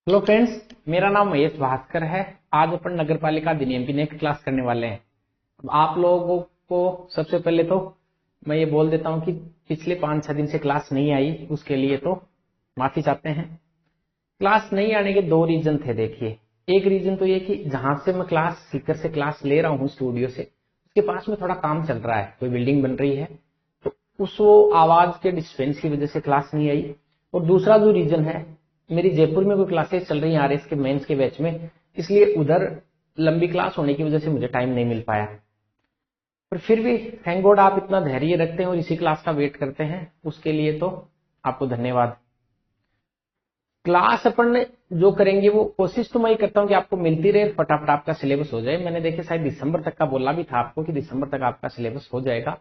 Hello friends, मेरा नाम महेश भास्कर है। आज अपन नगर पालिका अधिनियम की नेक्स्ट क्लास करने वाले हैं। अब आप लोगों को सबसे पहले तो मैं ये बोल देता हूँ कि पिछले 5-6 दिन से क्लास नहीं आई, उसके लिए तो माफी चाहते हैं। क्लास नहीं आने के दो रीजन थे। देखिए, एक रीजन तो ये कि जहां से मैं क्लास स्पीकर से क्लास ले रहा हूँ स्टूडियो से, उसके पास में थोड़ा काम चल रहा है, कोई बिल्डिंग बन रही है, तो उस वो आवाज के डिस्टर्बेंस की वजह से क्लास नहीं आई। और दूसरा जो रीजन है, मेरी जयपुर में कोई क्लासेस चल रही हैं आरएस के मेंस के बैच में, इसलिए उधर लंबी क्लास होने की वजह से मुझे टाइम नहीं मिल पाया। पर फिर भी थैंक गॉड आप इतना धैर्य रखते हैं और इसी क्लास का वेट करते हैं, उसके लिए तो आपको धन्यवाद। क्लास अपन जो करेंगे वो कोशिश तो मैं ये करता हूँ कि आपको मिलती रहे, फटाफट आपका सिलेबस हो जाए। मैंने देखे शायद दिसंबर तक का बोला भी था आपको कि दिसंबर तक आपका सिलेबस हो जाएगा।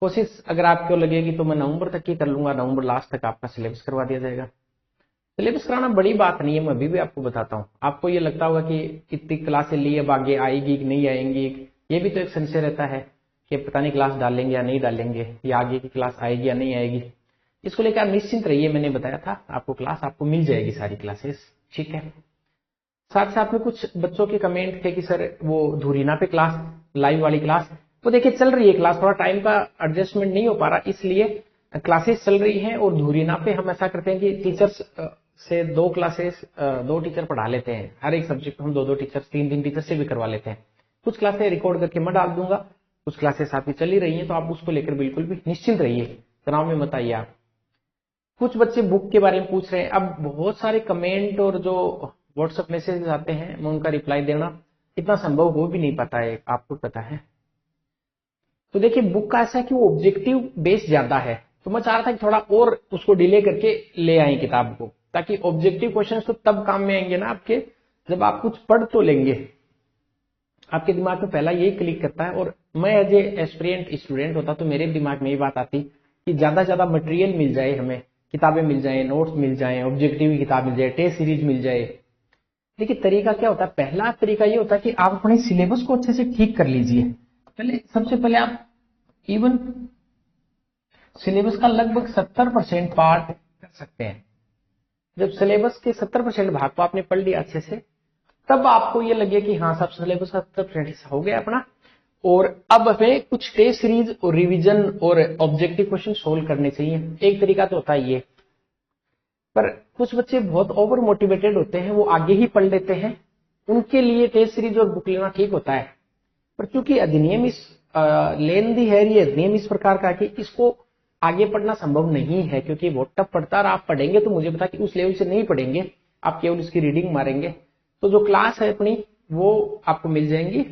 कोशिश अगर आपको लगेगी तो मैं नवंबर तक ही कर लूंगा, नवंबर लास्ट तक आपका सिलेबस करवा दिया जाएगा। सिलेबस कराना बड़ी बात नहीं है, मैं अभी भी आपको बताता हूँ। आपको ये लगता होगा कि इतनी क्लासें ली, अब आगे आएगी कि नहीं आएंगी, ये भी तो एक संशय रहता है कि पता नहीं क्लास डालेंगे या नहीं डालेंगे, या आगे की क्लास आएगी या नहीं आएगी। इसको लेकर आप निश्चिंत रहिए, मैंने बताया था आपको क्लास आपको मिल जाएगी सारी क्लासेस, ठीक है। साथ साथ में कुछ बच्चों के कमेंट थे कि सर वो धुरीना पे क्लास, लाइव वाली क्लास, वो देखिए चल रही है क्लास, थोड़ा टाइम का एडजस्टमेंट नहीं हो पा रहा, इसलिए क्लासेस चल रही हैं। और धुरीना पे हम ऐसा करते हैं कि टीचर्स से दो क्लासेस, दो टीचर पढ़ा लेते हैं, हर एक सब्जेक्ट हम दो दो टीचर, तीन तीन टीचर से भी करवा लेते हैं। कुछ क्लासेस रिकॉर्ड करके मैं डाल दूंगा, कुछ क्लासेस आपकी चल ही रही हैं, तो आप उसको लेकर बिल्कुल भी निश्चिंत रहिए, तनाव में मत आइए आप। कुछ बच्चे बुक के बारे में पूछ रहे हैं। अब बहुत सारे कमेंट और जो व्हाट्सएप मैसेज आते हैं, मैं उनका रिप्लाई देना इतना संभव हो भी नहीं पाता है, आपको पता है। तो देखिए, बुक का ऐसा है कि वो ऑब्जेक्टिव बेस ज्यादा है, तो मैं चाह रहा था कि थोड़ा और उसको डिले करके ले आए किताब को, ताकि ऑब्जेक्टिव क्वेश्चंस तो तब काम में आएंगे ना आपके, जब आप कुछ पढ़ तो लेंगे। आपके दिमाग में पहला यही क्लिक करता है। और मैं एज ए एस्पिरेंट स्टूडेंट होता तो मेरे दिमाग में ये बात आती कि ज्यादा से ज्यादा मटेरियल मिल जाए, हमें किताबें मिल जाए, नोट्स मिल जाए, ऑब्जेक्टिव की किताब मिल जाए, टेस्ट सीरीज मिल जाए। देखिए, तरीका क्या होता है, पहला तरीका ये होता है कि आप अपने सिलेबस को अच्छे से ठीक कर लीजिए। पहले सबसे पहले आप इवन सिलेबस का लगभग 70% पार्ट कर सकते हैं। जब सिलेबस के 70% भाग को आपने पढ़ लिया अच्छे से, तब आपको ये लगे कि हाँ, सब सिलेबस का 70% हो गया अपना, और अब हमें कुछ टेस्ट सीरीज और रिवीजन और ऑब्जेक्टिव क्वेश्चन सोल्व करने चाहिए। एक तरीका तो होता है ये। पर कुछ बच्चे बहुत ओवर मोटिवेटेड होते हैं, वो आगे ही पढ़ लेते हैं, उनके लिए टेस्ट सीरीज और बुक लेना ठीक होता है। पर चूंकि अधिनियम इस लेंदी है, ये अधिनियम इस प्रकार का कि इसको आगे पढ़ना संभव नहीं है, क्योंकि वो टफ पढ़ता है और आप पढ़ेंगे तो मुझे पता कि उस लेवल से नहीं पढ़ेंगे, आप केवल उसकी रीडिंग मारेंगे। तो जो क्लास है अपनी वो आपको मिल जाएंगी।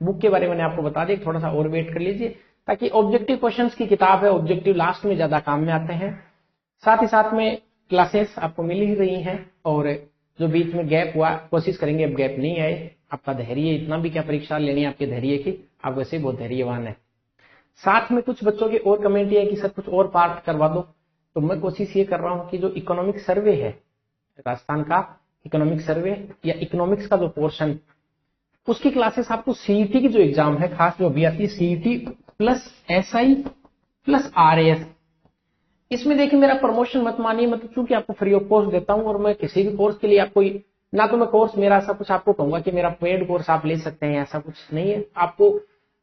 बुक के बारे में मैंने आपको बता दिया, थोड़ा सा और वेट कर लीजिए, ताकि ऑब्जेक्टिव क्वेश्चंस की किताब है, ऑब्जेक्टिव लास्ट में ज्यादा काम में आते हैं। साथ ही साथ में क्लासेस आपको मिल ही रही हैं, और जो बीच में गैप हुआ, कोशिश करेंगे अब गैप नहीं आए। आपका धैर्य, इतना भी क्या परीक्षा लेनी है आपके धैर्य की, आप वैसे बहुत धैर्यवान है। साथ में कुछ बच्चों के और कमेंट ये है कि सर कुछ और पार्ट करवा दो, तो मैं कोशिश ये कर रहा हूं कि जो इकोनॉमिक सर्वे है, राजस्थान का इकोनॉमिक सर्वे या इकोनॉमिक्स का जो पोर्शन, उसकी क्लासेस आपको सीईटी की जो एग्जाम है, खास जो अभी आती है CET plus SI plus RAS, इसमें देखिए मेरा प्रमोशन मत मानिए, मतलब चूंकि आपको फ्री ऑफ कॉस्ट देता हूं, और मैं किसी भी कोर्स के लिए आपको ना तो मैं कोर्स मेरा ऐसा कुछ आपको कहूंगा कि मेरा पेड कोर्स आप ले सकते हैं, ऐसा कुछ नहीं है। आपको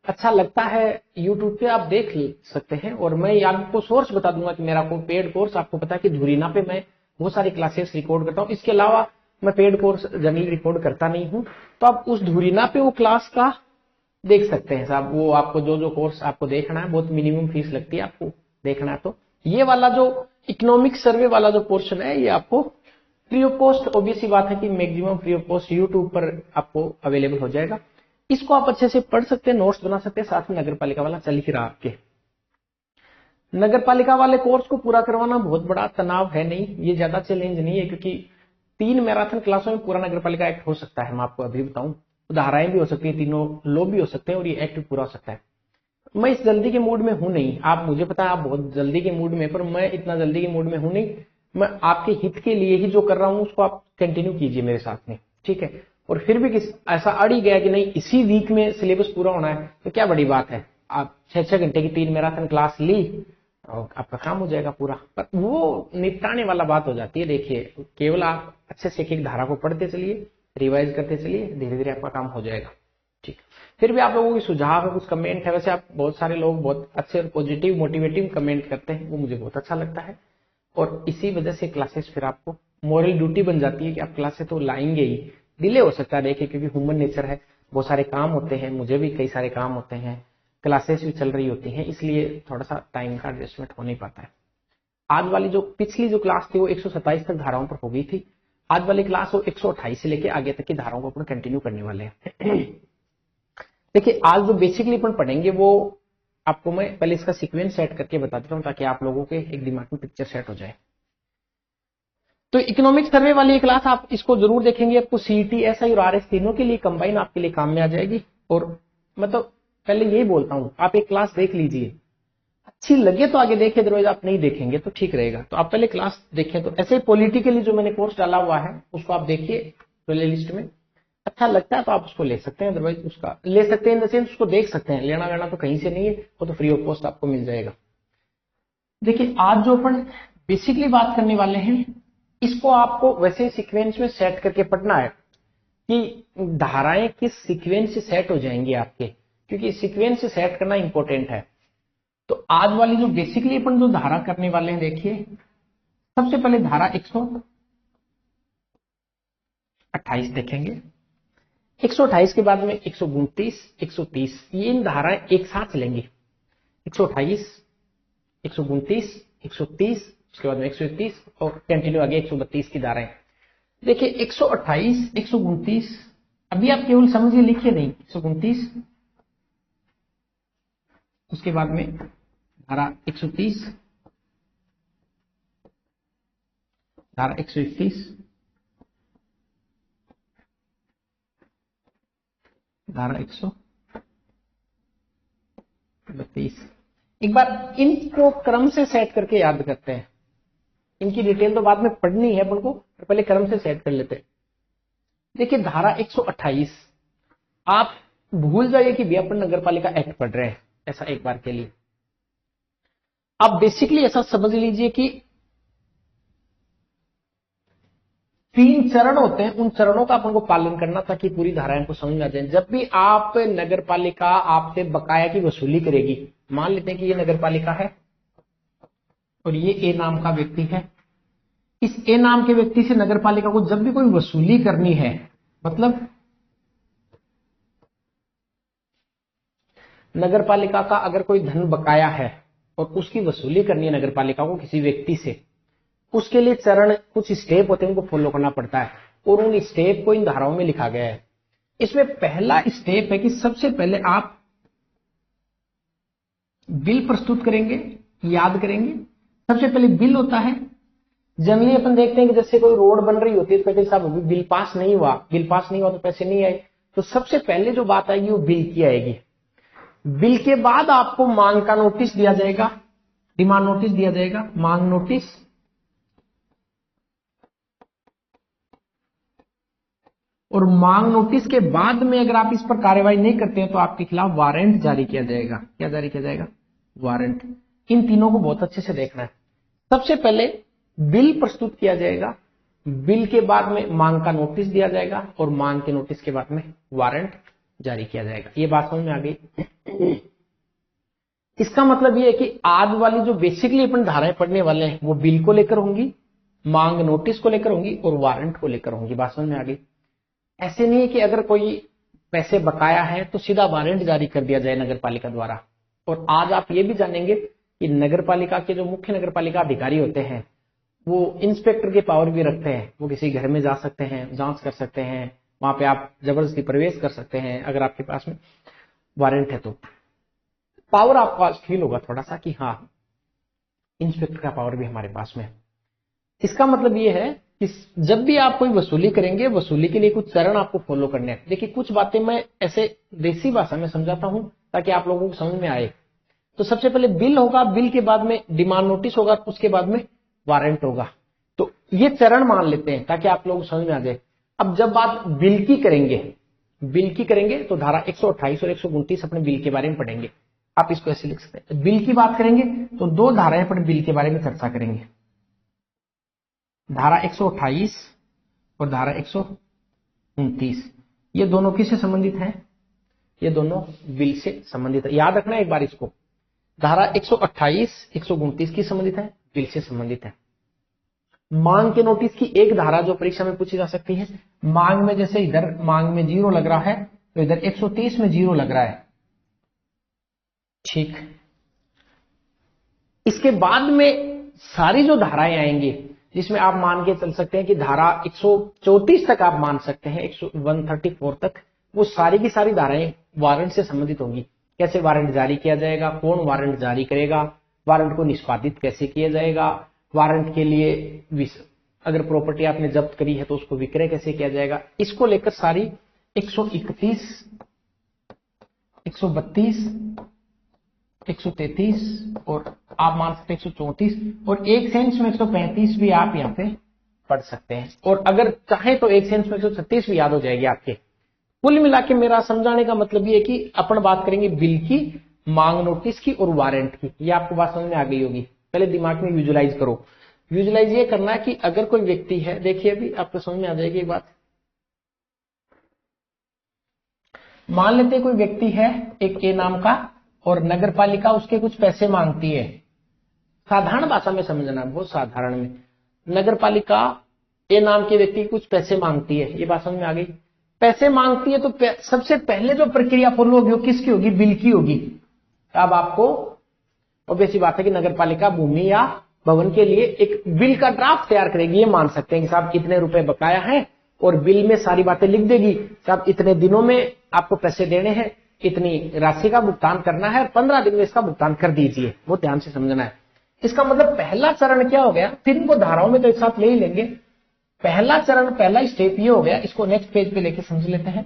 अच्छा लगता है यूट्यूब पे आप देख सकते हैं, और मैं आपको सोर्स बता दूंगा कि मेरा को पेड कोर्स, आपको पता है कि धुरीना पे मैं बहुत सारी क्लासेस रिकॉर्ड करता हूँ, इसके अलावा मैं पेड कोर्स जनरली रिकॉर्ड करता नहीं हूँ। तो आप उस धुरीना पे वो क्लास का देख सकते हैं साहब, वो आपको जो जो कोर्स आपको देखना है, बहुत मिनिमम फीस लगती है आपको देखना है। तो ये वाला जो इकोनॉमिक सर्वे वाला जो पोर्शन है, ये आपको फ्री ऑफ कॉस्ट, ऑब्वियस सी बात है कि maximum free of cost YouTube पर आपको अवेलेबल हो जाएगा। इसको आप अच्छे से पढ़ सकते हैं, नोट्स बना सकते हैं। साथ में नगर पालिका वाला चल ही रहा आपके, नगर पालिका वाले कोर्स को पूरा करवाना बहुत बड़ा तनाव है नहीं, ये ज्यादा चैलेंज नहीं है, क्योंकि 3 मैराथन क्लासों में पूरा नगर पालिका एक्ट हो सकता है। मैं आपको अभी बताऊं, धाराएं भी हो सकती है, तीनों लो भी हो सकते हैं, और ये एक्ट पूरा हो सकता है। मैं इस जल्दी के मूड में हूं नहीं, आप, मुझे पता है आप बहुत जल्दी के मूड में, पर मैं इतना जल्दी के मूड में हूं नहीं। मैं आपके हित के लिए ही जो कर रहा हूं उसको आप कंटिन्यू कीजिए मेरे साथ में, ठीक है। और फिर भी किस ऐसा अड़ ही गया कि नहीं इसी वीक में सिलेबस पूरा होना है, तो क्या बड़ी बात है, आप 6-6 घंटे की 3 मैराथन क्लास ली, और आपका काम हो जाएगा पूरा। पर वो निपटाने वाला बात हो जाती है। देखिए, केवल आप अच्छे से एक धारा को पढ़ते चलिए, रिवाइज करते चलिए, धीरे धीरे आपका काम हो जाएगा। ठीक, फिर भी आप लोगों की सुझाव है, कुछ कमेंट है, वैसे आप बहुत सारे लोग बहुत अच्छे और पॉजिटिव मोटिवेटिव कमेंट करते हैं, वो मुझे बहुत अच्छा लगता है। और इसी वजह से क्लासेस फिर आपको मॉरल ड्यूटी बन जाती है कि आप क्लासेस तो लाएंगे ही। डिले हो सकता है, देखिए, क्योंकि ह्यूमन नेचर है, बहुत सारे काम होते हैं, मुझे भी कई सारे काम होते हैं, क्लासेस भी चल रही होती हैं, इसलिए थोड़ा सा टाइम का एडजस्टमेंट हो नहीं पाता है। आज वाली जो पिछली जो क्लास थी वो 127 तक धाराओं पर हो गई थी। आज वाली क्लास वो 128 से लेके आगे तक की धाराओं को अपन कंटिन्यू करने वाले हैं। देखिए, आज जो बेसिकली अपन पढ़ेंगे वो आपको मैं पहले इसका सीक्वेंस सेट करके बता देता हूं, ताकि आप लोगों के एक दिमाग में पिक्चर सेट हो जाए। तो इकोनॉमिक सर्वे वाली ये क्लास आप इसको जरूर देखेंगे, आपको सीईटी, एसआई और आरएस तीनों के लिए कंबाइन आपके लिए काम में आ जाएगी। और मतलब पहले यही बोलता हूं, आप एक क्लास देख लीजिए, अच्छी लगे तो आगे देखिए, अदरवाइज आप नहीं देखेंगे तो ठीक रहेगा। तो आप पहले क्लास देखें। तो ऐसे ही पॉलिटिकली जो मैंने कोर्स डाला हुआ है उसको आप देखिए प्ले लिस्ट में, अच्छा लगता है तो आप उसको ले सकते हैं, अदरवाइज उसका ले सकते हैं इन द सेंस उसको देख सकते हैं, लेना वेना तो कहीं से नहीं है, वो तो फ्री ऑफ कॉस्ट आपको मिल जाएगा। देखिए, आज जो अपन बेसिकली बात करने वाले हैं, इसको आपको वैसे ही सीक्वेंस में सेट करके पढ़ना है कि धाराएं किस सीक्वेंस से सेट हो जाएंगी आपके, क्योंकि सीक्वेंस से सेट करना इंपॉर्टेंट है। तो आज वाली जो बेसिकली अपन जो धारा करने वाले हैं, देखिए, सबसे पहले धारा 128 देखेंगे। 128 के बाद में 129, 130, ये इन धाराएं एक साथ चलेंगी। 128, 129, 130, उसके बाद में 131 और कंटिन्यू आगे 132 की धाराएं। देखिए, 128, 129, अभी आप केवल समझिए, लिखिए नहीं। 129, उसके बाद में धारा 130, धारा 131, धारा 132। एक बार इनको क्रम से सेट करके याद करते हैं, इनकी डिटेल तो बाद में पढ़नी है अपन को, पहले क्रम से सेट कर लेते हैं। देखिए, धारा 128, आप भूल जाइए कि भी अपन नगर पालिका एक्ट पढ़ रहे हैं, ऐसा एक बार के लिए आप बेसिकली ऐसा समझ लीजिए कि 3 चरण होते हैं, उन चरणों का अपन को पालन करना ताकि पूरी धाराएं को समझ में आ जाए। जब भी आप नगर पालिका आपसे बकाया की वसूली करेगी, मान लेते हैं कि ये नगर पालिका है और ये ए नाम का व्यक्ति है, इस ए नाम के व्यक्ति से नगर पालिका को जब भी कोई वसूली करनी है, मतलब नगर पालिका का अगर कोई धन बकाया है और उसकी वसूली करनी है नगर पालिका को किसी व्यक्ति से, उसके लिए चरण, कुछ स्टेप होते हैं, उनको फॉलो करना पड़ता है और उन स्टेप को इन धाराओं में लिखा गया है। इसमें पहला स्टेप है कि सबसे पहले आप बिल प्रस्तुत करेंगे, याद करेंगे। सबसे पहले बिल होता है, जनरली अपन देखते हैं कि जैसे कोई रोड बन रही होती है तो कहते हैं साहब अभी बिल पास नहीं हुआ, बिल पास नहीं हुआ तो पैसे नहीं आए। तो सबसे पहले जो बात आएगी वो बिल की आएगी। बिल के बाद आपको मांग का नोटिस दिया जाएगा, डिमांड नोटिस दिया जाएगा, मांग नोटिस, और मांग नोटिस के बाद में अगर आप इस पर कार्रवाई नहीं करते हैं तो आपके खिलाफ वारंट जारी किया जाएगा। क्या जारी किया जाएगा? वारंट। इन तीनों को बहुत अच्छे से देखना है। सबसे पहले बिल प्रस्तुत किया जाएगा, बिल के बाद में मांग का नोटिस दिया जाएगा और मांग के नोटिस के बाद में वारंट जारी किया जाएगा। ये बात समझ में आ गई? इसका मतलब ये है कि आज वाली जो बेसिकली अपन धाराएं पढ़ने वाले हैं वो बिल को लेकर होंगी, मांग नोटिस को लेकर होंगी और वारंट को लेकर होंगी। बात समझ में आ गई? ऐसे नहीं है कि अगर कोई पैसे बकाया है तो सीधा वारंट जारी कर दिया जाए नगर पालिका द्वारा। और आज आप ये भी जानेंगे कि नगर पालिका के जो मुख्य नगर पालिका अधिकारी होते हैं वो इंस्पेक्टर के पावर भी रखते हैं। वो किसी घर में जा सकते हैं, जांच कर सकते हैं, वहां पे आप जबरदस्ती प्रवेश कर सकते हैं अगर आपके पास में वारंट है। तो पावर आपको आज फील होगा थोड़ा सा कि हाँ, इंस्पेक्टर का पावर भी हमारे पास में है। इसका मतलब ये है कि जब भी आप कोई वसूली करेंगे, वसूली के लिए कुछ चरण आपको फॉलो करने हैं। देखिए, कुछ बातें मैं ऐसे देसी भाषा में समझाता हूं ताकि आप लोगों को समझ में आए। तो सबसे पहले बिल होगा, बिल के बाद में डिमांड नोटिस होगा, उसके बाद में वारंट होगा। तो ये चरण मान लेते हैं ताकि आप लोग समझ में आ जाए। अब जब बात बिल की करेंगे तो धारा 128 और 129 अपने बिल के बारे में पढ़ेंगे। आप इसको ऐसे लिख सकते हैं। बिल की बात करेंगे तो दो धाराएं पर बिल के बारे में चर्चा करेंगे, धारा 128 और धारा 129। ये दोनों किससे संबंधित हैं? ये दोनों बिल से संबंधित है। याद रखना एक बार इसको, धारा 128 129 की संबंधित है, बिल से संबंधित है। मांग के नोटिस की एक धारा जो परीक्षा में पूछी जा सकती है, मांग में जैसे इधर मांग में 0 लग रहा है तो इधर 130 में 0 लग रहा है, ठीक। इसके बाद में सारी जो धाराएं आएंगी जिसमें आप मान के चल सकते हैं कि धारा 134 तक आप मान सकते हैं, 134 तक, वो सारी की सारी धाराएं वारंट से संबंधित होंगी। कैसे वारंट जारी किया जाएगा, कौन वारंट जारी करेगा, वारंट को निष्पादित कैसे किया जाएगा, वारंट के लिए अगर प्रॉपर्टी आपने जब्त करी है तो उसको विक्रय कैसे किया जाएगा, इसको लेकर सारी 131, 132, 133 और आप मान सकते हैं 134 और एक सेंस में 135 भी आप यहाँ पे पढ़ सकते हैं। और अगर चाहे तो एक सेंस में 136 भी याद हो जाएगी आपके। कुल मिला के मेरा समझाने का मतलब ये है कि अपन बात करेंगे बिल की, मांग नोटिस की और वारंट की। ये आपको बात समझ में आ गई होगी। पहले दिमाग में विजुलाइज करो। विजुलाइज ये करना है कि अगर कोई व्यक्ति है, देखिए अभी आपको समझ में आ जाएगी एक बात। मान लेते हैं कोई व्यक्ति है एक ए नाम का और नगर पालिका उसके कुछ पैसे मांगती है। साधारण भाषा में समझना, बहुत साधारण में, नगर पालिका ए नाम के व्यक्ति कुछ पैसे मांगती है, ये बात समझ में आ गई। पैसे मांगती है तो सबसे पहले जो प्रक्रिया फॉलो होगी वो किसकी होगी? बिल की होगी। अब आपको ऑब्वियस बात है कि नगर पालिका भूमि या भवन के लिए एक बिल का ड्राफ्ट तैयार करेगी। ये मान सकते हैं कि साहब इतने रुपए बकाया है और बिल में सारी बातें लिख देगी, साहब इतने दिनों में आपको पैसे देने हैं, इतनी राशि का भुगतान करना है, 15 दिन में इसका भुगतान कर दीजिए। वो ध्यान से समझना है। इसका मतलब पहला चरण क्या हो गया? फिर इनको धाराओं में तो एक साथ ले ही लेंगे। पहला चरण, पहला स्टेप ये हो गया। इसको नेक्स्ट पेज पे लेके समझ लेते हैं।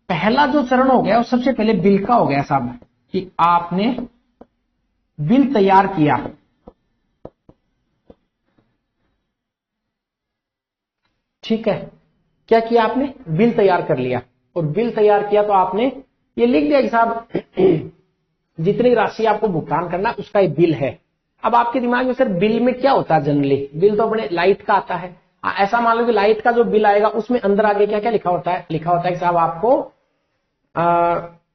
पहला जो चरण हो गया वो सबसे पहले बिल का हो गया साहब, कि आपने बिल तैयार किया। ठीक है, क्या किया आपने? बिल तैयार कर लिया। और बिल तैयार किया तो आपने ये लिख दिया कि साहब जितनी राशि आपको भुगतान करना उसका ये बिल है। अब आपके दिमाग में सर बिल में क्या होता है? जनरली बिल तो अपने लाइट का आता है। ऐसा मान लो कि लाइट का जो बिल आएगा उसमें अंदर आगे क्या क्या लिखा होता है? लिखा होता है कि साहब आपको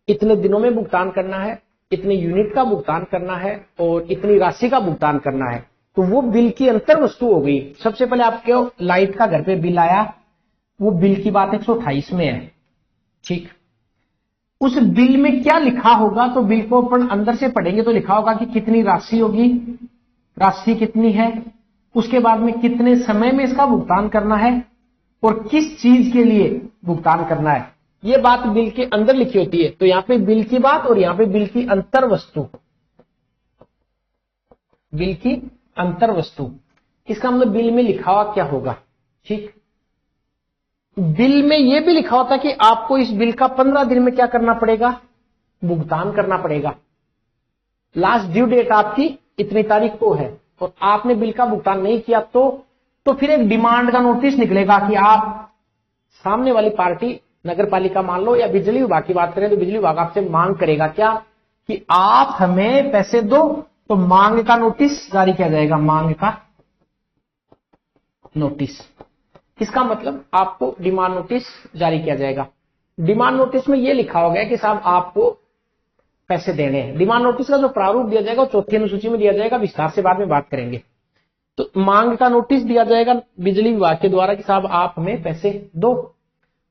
इतने दिनों में भुगतान करना है, इतने यूनिट का भुगतान करना है और इतनी राशि का भुगतान करना है। तो वो बिल की अंतर वस्तु हो गई। सबसे पहले आपके लाइट का घर पे बिल आया, वो बिल की बात 128 में है। ठीक, उस बिल में क्या लिखा होगा? तो बिल को अपन अंदर से पढ़ेंगे तो लिखा होगा कि कितनी राशि होगी, राशि कितनी है, उसके बाद में कितने समय में इसका भुगतान करना है और किस चीज के लिए भुगतान करना है। ये बात बिल के अंदर लिखी होती है। तो यहां पे बिल की बात और यहां पे बिल की अंतर वस्तु, बिल की अंतर वस्तु, इसका मतलब बिल में लिखा हुआ क्या होगा। ठीक, बिल में यह भी लिखा होता है कि आपको इस बिल का 15 दिन में क्या करना पड़ेगा? भुगतान करना पड़ेगा। लास्ट ड्यू डेट आपकी इतनी तारीख को है और आपने बिल का भुगतान नहीं किया तो फिर एक डिमांड का नोटिस निकलेगा कि आप, सामने वाली पार्टी नगर पालिका मान लो या बिजली विभाग की बात करें तो बिजली विभाग आपसे मांग करेगा क्या? कि आप हमें पैसे दो। तो मांग का नोटिस जारी किया जाएगा, मांग का नोटिस। इसका मतलब आपको डिमांड नोटिस जारी किया जाएगा। डिमांड नोटिस में यह लिखा हो गया कि साहब आपको पैसे देने हैं। डिमांड नोटिस का जो प्रारूप दिया जाएगा वो चौथी अनुसूची में दिया जाएगा, विस्तार से बाद में बात करेंगे। तो मांग का नोटिस दिया जाएगा बिजली विभाग के द्वारा कि साहब आप हमें पैसे दो।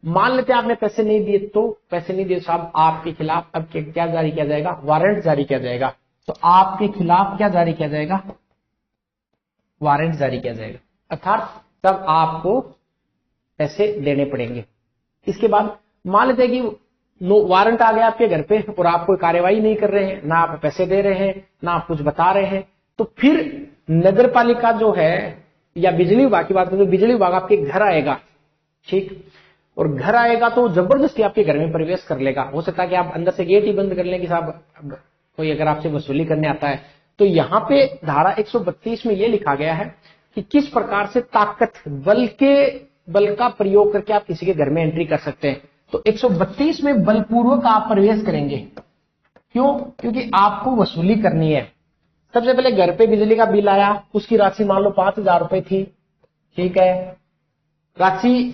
मान लेते हैं आपने पैसे नहीं दिए, तो पैसे नहीं दिए साहब, आपके खिलाफ अब क्या जारी किया जाएगा? वारंट जारी किया जाएगा। तो आपके खिलाफ क्या जारी किया जाएगा? वारंट जारी किया जाएगा, अर्थात तब आपको पैसे देने पड़ेंगे। इसके बाद मान लेते हैं कि वारंट आ गया आपके घर पे और आप कोई कार्यवाही नहीं कर रहे हैं, ना आप पैसे दे रहे हैं, ना आप कुछ बता रहे हैं, तो फिर नगर पालिका जो है या बिजली विभाग की बात करें तो बिजली विभाग आपके घर आएगा। ठीक, और घर आएगा तो जबरदस्ती आपके घर में प्रवेश कर लेगा। हो सकता है कि आप अंदर से गेट ही बंद कर लें कि साहब कोई अगर आपसे वसूली करने आता है। तो यहां पे धारा 132 में यह लिखा गया है कि किस प्रकार से ताकत, बल का प्रयोग करके आप किसी के घर में एंट्री कर सकते हैं। तो 132 में बलपूर्वक आप प्रवेश करेंगे। क्यों? क्योंकि आपको वसूली करनी है। सबसे पहले घर पे बिजली का बिल आया, उसकी राशि मान लो 5,000 रुपए थी, ठीक है। राशि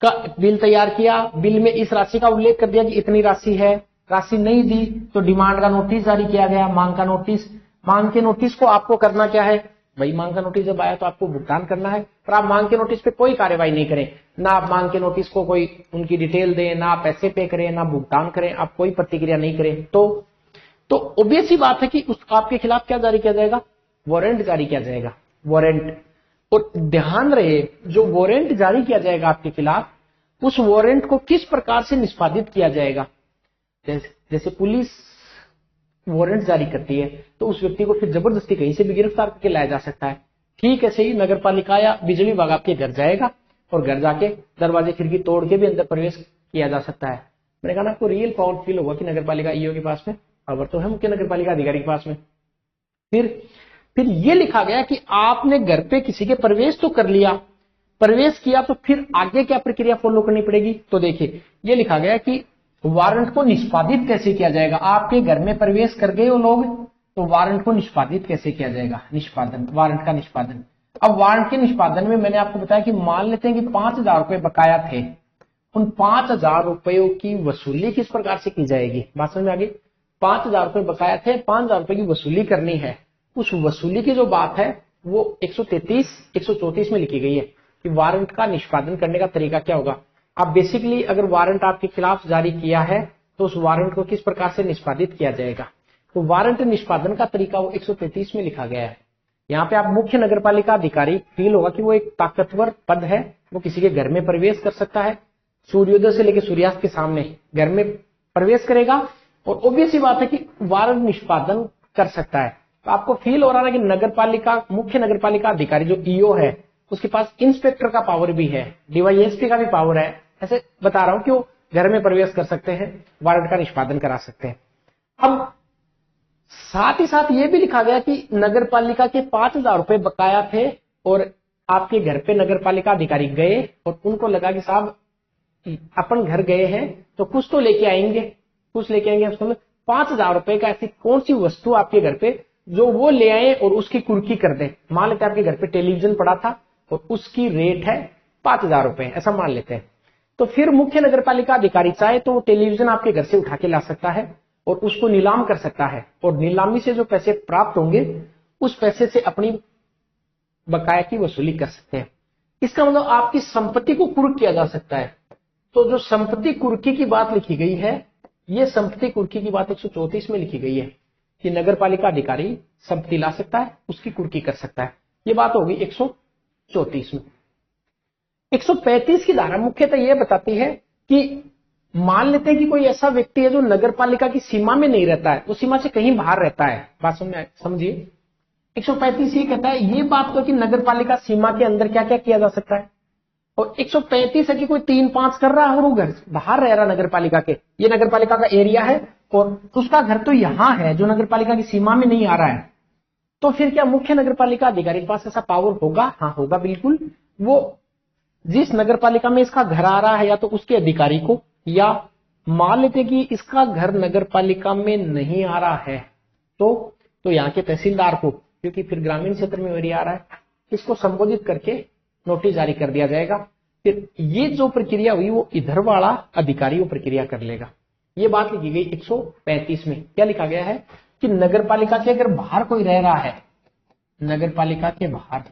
का बिल तैयार किया, बिल में इस राशि का उल्लेख कर दिया कि इतनी राशि है। राशि नहीं दी तो डिमांड का नोटिस जारी किया गया, मांग का नोटिस। मांग के नोटिस को आपको करना क्या है भाई? मांग का नोटिस जब आया तो आपको भुगतान करना है, पर आप मांग के नोटिस पे कोई कार्यवाही नहीं करें। ना आप मांग के नोटिस को कोई उनकी डिटेल दें, ना आप पैसे पे करें, ना भुगतान करें, आप कोई प्रतिक्रिया नहीं करें, तो ऑब्वियस ही बात है कि उस आपके खिलाफ क्या जारी किया जाएगा? वारंट जारी किया जाएगा, वारंट। और ध्यान रहे, जो वारंट जारी किया जाएगा आपके खिलाफ, उस वारंट को किस प्रकार से निष्पादित किया जाएगा? जैसे पुलिस वारंट जारी करती है तो उस व्यक्ति को फिर जबरदस्ती कहीं से भी गिरफ्तार करके लाया जा सकता है। ठीक ऐसे ही नगर पालिका या बिजली विभाग आपके घर जाएगा और घर जाके दरवाजे खिड़की तोड़ के भी अंदर प्रवेश किया जा सकता है। मैंने कहा ना, आपको रियल पावर फील होगा कि नगर पालिका ईओ के पास में पावर तो है, मुख्य नगर पालिका अधिकारी के पास में। फिर ये लिखा गया कि आपने घर पे किसी के प्रवेश तो कर लिया, प्रवेश किया तो फिर आगे क्या प्रक्रिया फॉलो करनी पड़ेगी? तो देखिए, ये लिखा गया कि वारंट को निष्पादित कैसे किया जाएगा। आपके घर में प्रवेश कर गए वो लोग, तो वारंट को निष्पादित कैसे किया जाएगा? निष्पादन, वारंट का निष्पादन। अब वारंट के निष्पादन में मैंने आपको बताया कि मान लेते हैं कि 5,000 रुपए बकाया थे, उन 5,000 रुपयों की वसूली किस प्रकार से की जाएगी? बात समझ में आ गई? 5,000 रुपए बकाया थे, 5,000 रुपए की वसूली करनी है। उस वसूली की जो बात है वो 133, 134 में लिखी गई है कि वारंट का निष्पादन करने का तरीका क्या होगा। अब बेसिकली अगर वारंट आपके खिलाफ जारी किया है तो उस वारंट को किस प्रकार से निष्पादित किया जाएगा? तो वारंट निष्पादन का तरीका वो 133 में लिखा गया है। यहाँ पे आप मुख्य नगरपालिका अधिकारी फील होगा कि वो एक ताकतवर पद है, वो किसी के घर में प्रवेश कर सकता है, सूर्योदय से लेकर सूर्यास्त के सामने घर में प्रवेश करेगा और ऑब्वियस ही बात है कि वारंट निष्पादन कर सकता है। तो आपको फील हो रहा है कि नगरपालिका, मुख्य नगरपालिका अधिकारी जो ईओ है, उसके पास इंस्पेक्टर का पावर भी है, डीवाईएसपी का भी पावर है। ऐसे बता रहा हूं कि वो घर में प्रवेश कर सकते हैं, वारंट का निष्पादन करा सकते हैं। अब साथ ही साथ ये भी लिखा गया कि नगरपालिका के 5,000 रुपए बकाया थे और आपके घर पे नगरपालिका अधिकारी गए और उनको लगा कि साहब अपन घर गए हैं तो कुछ तो लेके आएंगे, कुछ लेके आएंगे। 5,000 रुपए का ऐसी कौन सी वस्तु आपके घर पे जो वो ले आए और उसकी कुर्की कर दे। मान लेते हैं आपके घर पे टेलीविजन पड़ा था और उसकी रेट है 5,000 रुपए, ऐसा मान लेते हैं। तो फिर मुख्य नगरपालिका अधिकारी चाहे तो वो टेलीविजन आपके घर से उठा के ला सकता है और उसको नीलाम कर सकता है और नीलामी से जो पैसे प्राप्त होंगे उस पैसे से अपनी बकाया की वसूली कर सकते हैं। इसका मतलब आपकी संपत्ति को कुर्क किया जा सकता है। तो जो संपत्ति कुर्की की बात लिखी गई है, ये संपत्ति कुर्की की बात 134 में लिखी गई है कि नगरपालिका अधिकारी संपत्ति ला सकता है, उसकी कुर्की कर सकता है। ये बात होगी 134 में। 135 की धारा मुख्यतः यह बताती है कि मान लेते हैं कि कोई ऐसा व्यक्ति है जो नगरपालिका की सीमा में नहीं रहता है, वो सीमा से कहीं बाहर रहता है। बात समझिए, 135 ये कहता है, ये बात तो कि नगरपालिका सीमा के अंदर क्या क्या किया जा सकता है। और 135 है कि कोई 3-5 कर रहा है और वो घर बाहर रह रहा नगरपालिका के, ये नगरपालिका का एरिया है और उसका घर तो यहां है जो नगरपालिका की सीमा में नहीं आ रहा है। तो फिर क्या मुख्य नगरपालिका अधिकारी के पास ऐसा पावर होगा? हाँ होगा, बिल्कुल। वो जिस नगरपालिका में इसका घर आ रहा है या तो उसके अधिकारी को, या मान लेते कि इसका घर नगरपालिका में नहीं आ रहा है तो यहाँ के तहसीलदार को, क्योंकि फिर ग्रामीण क्षेत्र में एरिया आ रहा है, इसको संबोधित करके नोटिस जारी कर दिया जाएगा। फिर ये जो प्रक्रिया हुई वो इधर वाला अधिकारी वो प्रक्रिया कर लेगा। ये बात लिखी गई 135 में। क्या लिखा गया है कि नगरपालिका के अगर बाहर कोई रह रहा है, नगरपालिका के बाहर,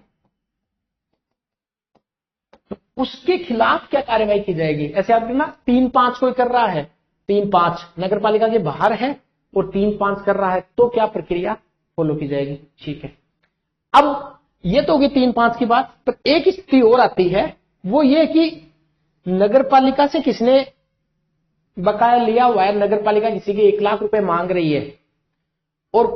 तो उसके खिलाफ क्या कार्यवाही की जाएगी। ऐसे आप ना 3-5 कोई कर रहा है, 3-5 नगरपालिका के बाहर है और 3-5 कर रहा है, तो क्या प्रक्रिया फॉलो की जाएगी। ठीक है, अब ये तो होगी 3-5 की बात। पर एक स्थिति और आती है, वो ये कि नगरपालिका से किसने बकाया लिया हुआ है, नगरपालिका किसी के 1 लाख रुपए मांग रही है और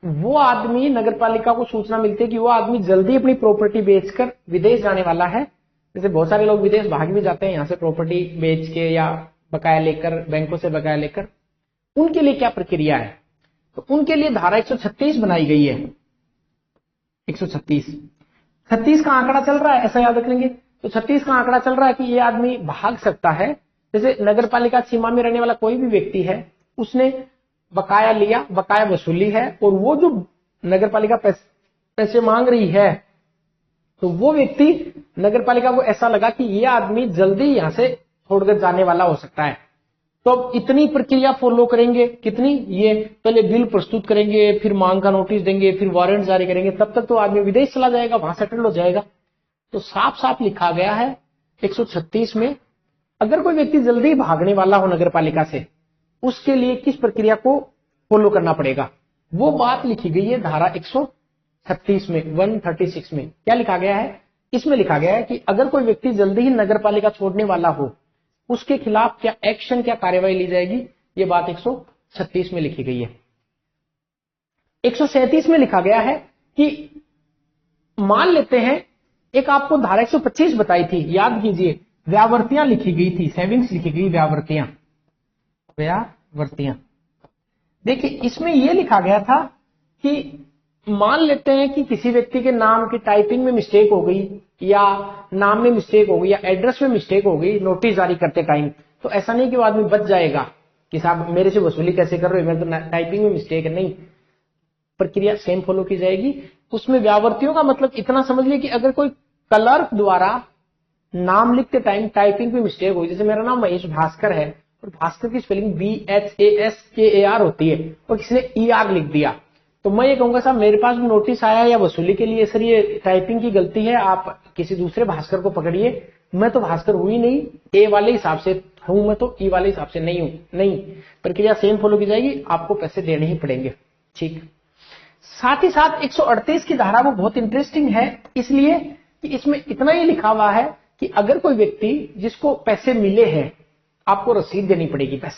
वो आदमी, नगरपालिका को सूचना मिलती है कि वो आदमी जल्दी अपनी प्रॉपर्टी बेचकर विदेश जाने वाला है। जैसे बहुत सारे लोग विदेश भाग भी जाते हैं यहाँ से प्रॉपर्टी बेच के या बकाया लेकर, बैंकों से बकाया लेकर। उनके लिए क्या प्रक्रिया है? तो उनके लिए धारा 136 बनाई गई है। 136 का आंकड़ा चल रहा है, ऐसा याद रख लेंगे। तो 36 का आंकड़ा चल रहा है कि ये आदमी भाग सकता है जैसे नगर पालिका सीमा में रहने वाला कोई भी व्यक्ति है, उसने बकाया लिया, बकाया वसूली है, और वो जो नगर पालिका पैसे मांग रही है, तो वो व्यक्ति नगर पालिका को ऐसा लगा कि ये आदमी जल्दी यहां से छोड़कर जाने वाला हो सकता है, तो अब इतनी प्रक्रिया फॉलो करेंगे, कितनी, ये पहले बिल प्रस्तुत करेंगे, फिर मांग का नोटिस देंगे, फिर वारंट जारी करेंगे, तब तक तो आदमी विदेश चला जाएगा, वहां सेटल हो जाएगा। तो साफ साफ लिखा गया है 136 में, अगर कोई व्यक्ति जल्दी भागने वाला हो नगर पालिका से, उसके लिए किस प्रक्रिया को फॉलो करना पड़ेगा, वो बात लिखी गई है धारा 136 में, 136 में। क्या लिखा गया है? इसमें लिखा गया है कि अगर कोई व्यक्ति जल्दी ही नगर पालिका छोड़ने वाला हो, उसके खिलाफ क्या एक्शन, क्या कार्यवाही ली जाएगी, ये बात 136 में लिखी गई है। 137 में लिखा गया है कि मान लेते हैं, एक आपको धारा 125 बताई थी, याद कीजिए, व्यावर्तियां लिखी गई थी, सेविंग्स लिखी गई, व्यावर्तियां। देखिए इसमें यह लिखा गया था कि मान लेते हैं कि किसी व्यक्ति के नाम की टाइपिंग में मिस्टेक हो गई, या नाम में मिस्टेक हो गई, या एड्रेस में मिस्टेक हो गई नोटिस जारी करते टाइम, तो ऐसा नहीं कि वो आदमी बच जाएगा कि साहब मेरे से वसूली कैसे कर रहे हो, मेरे तो टाइपिंग में मिस्टेक है, नहीं, प्रक्रिया सेम फॉलो की जाएगी। उसमें व्यावर्तियों का मतलब इतना समझ लिया कि अगर कोई क्लर्क द्वारा नाम लिखते टाइम टाइपिंग में मिस्टेक हुई, जैसे मेरा नाम महेश भास्कर है और भास्कर की स्पेलिंग BHASKAR होती है और किसी ने ER लिख दिया, तो मैं ये कहूंगा साहब मेरे पास नोटिस आया या वसूली के लिए, सर ये टाइपिंग की गलती है, आप किसी दूसरे भास्कर को पकड़िए, मैं तो भास्कर हुई नहीं, ए वाले हिसाब से हूं, मैं तो ई वाले हिसाब से नहीं हूं, नहीं, प्रक्रिया सेम फॉलो की जाएगी, आपको पैसे देने ही पड़ेंगे। ठीक, साथ ही साथ 138 की धारा वो बहुत इंटरेस्टिंग है, इसलिए कि इसमें इतना ही लिखा हुआ है कि अगर कोई व्यक्ति जिसको पैसे मिले हैं, आपको रसीद देनी पड़ेगी बस।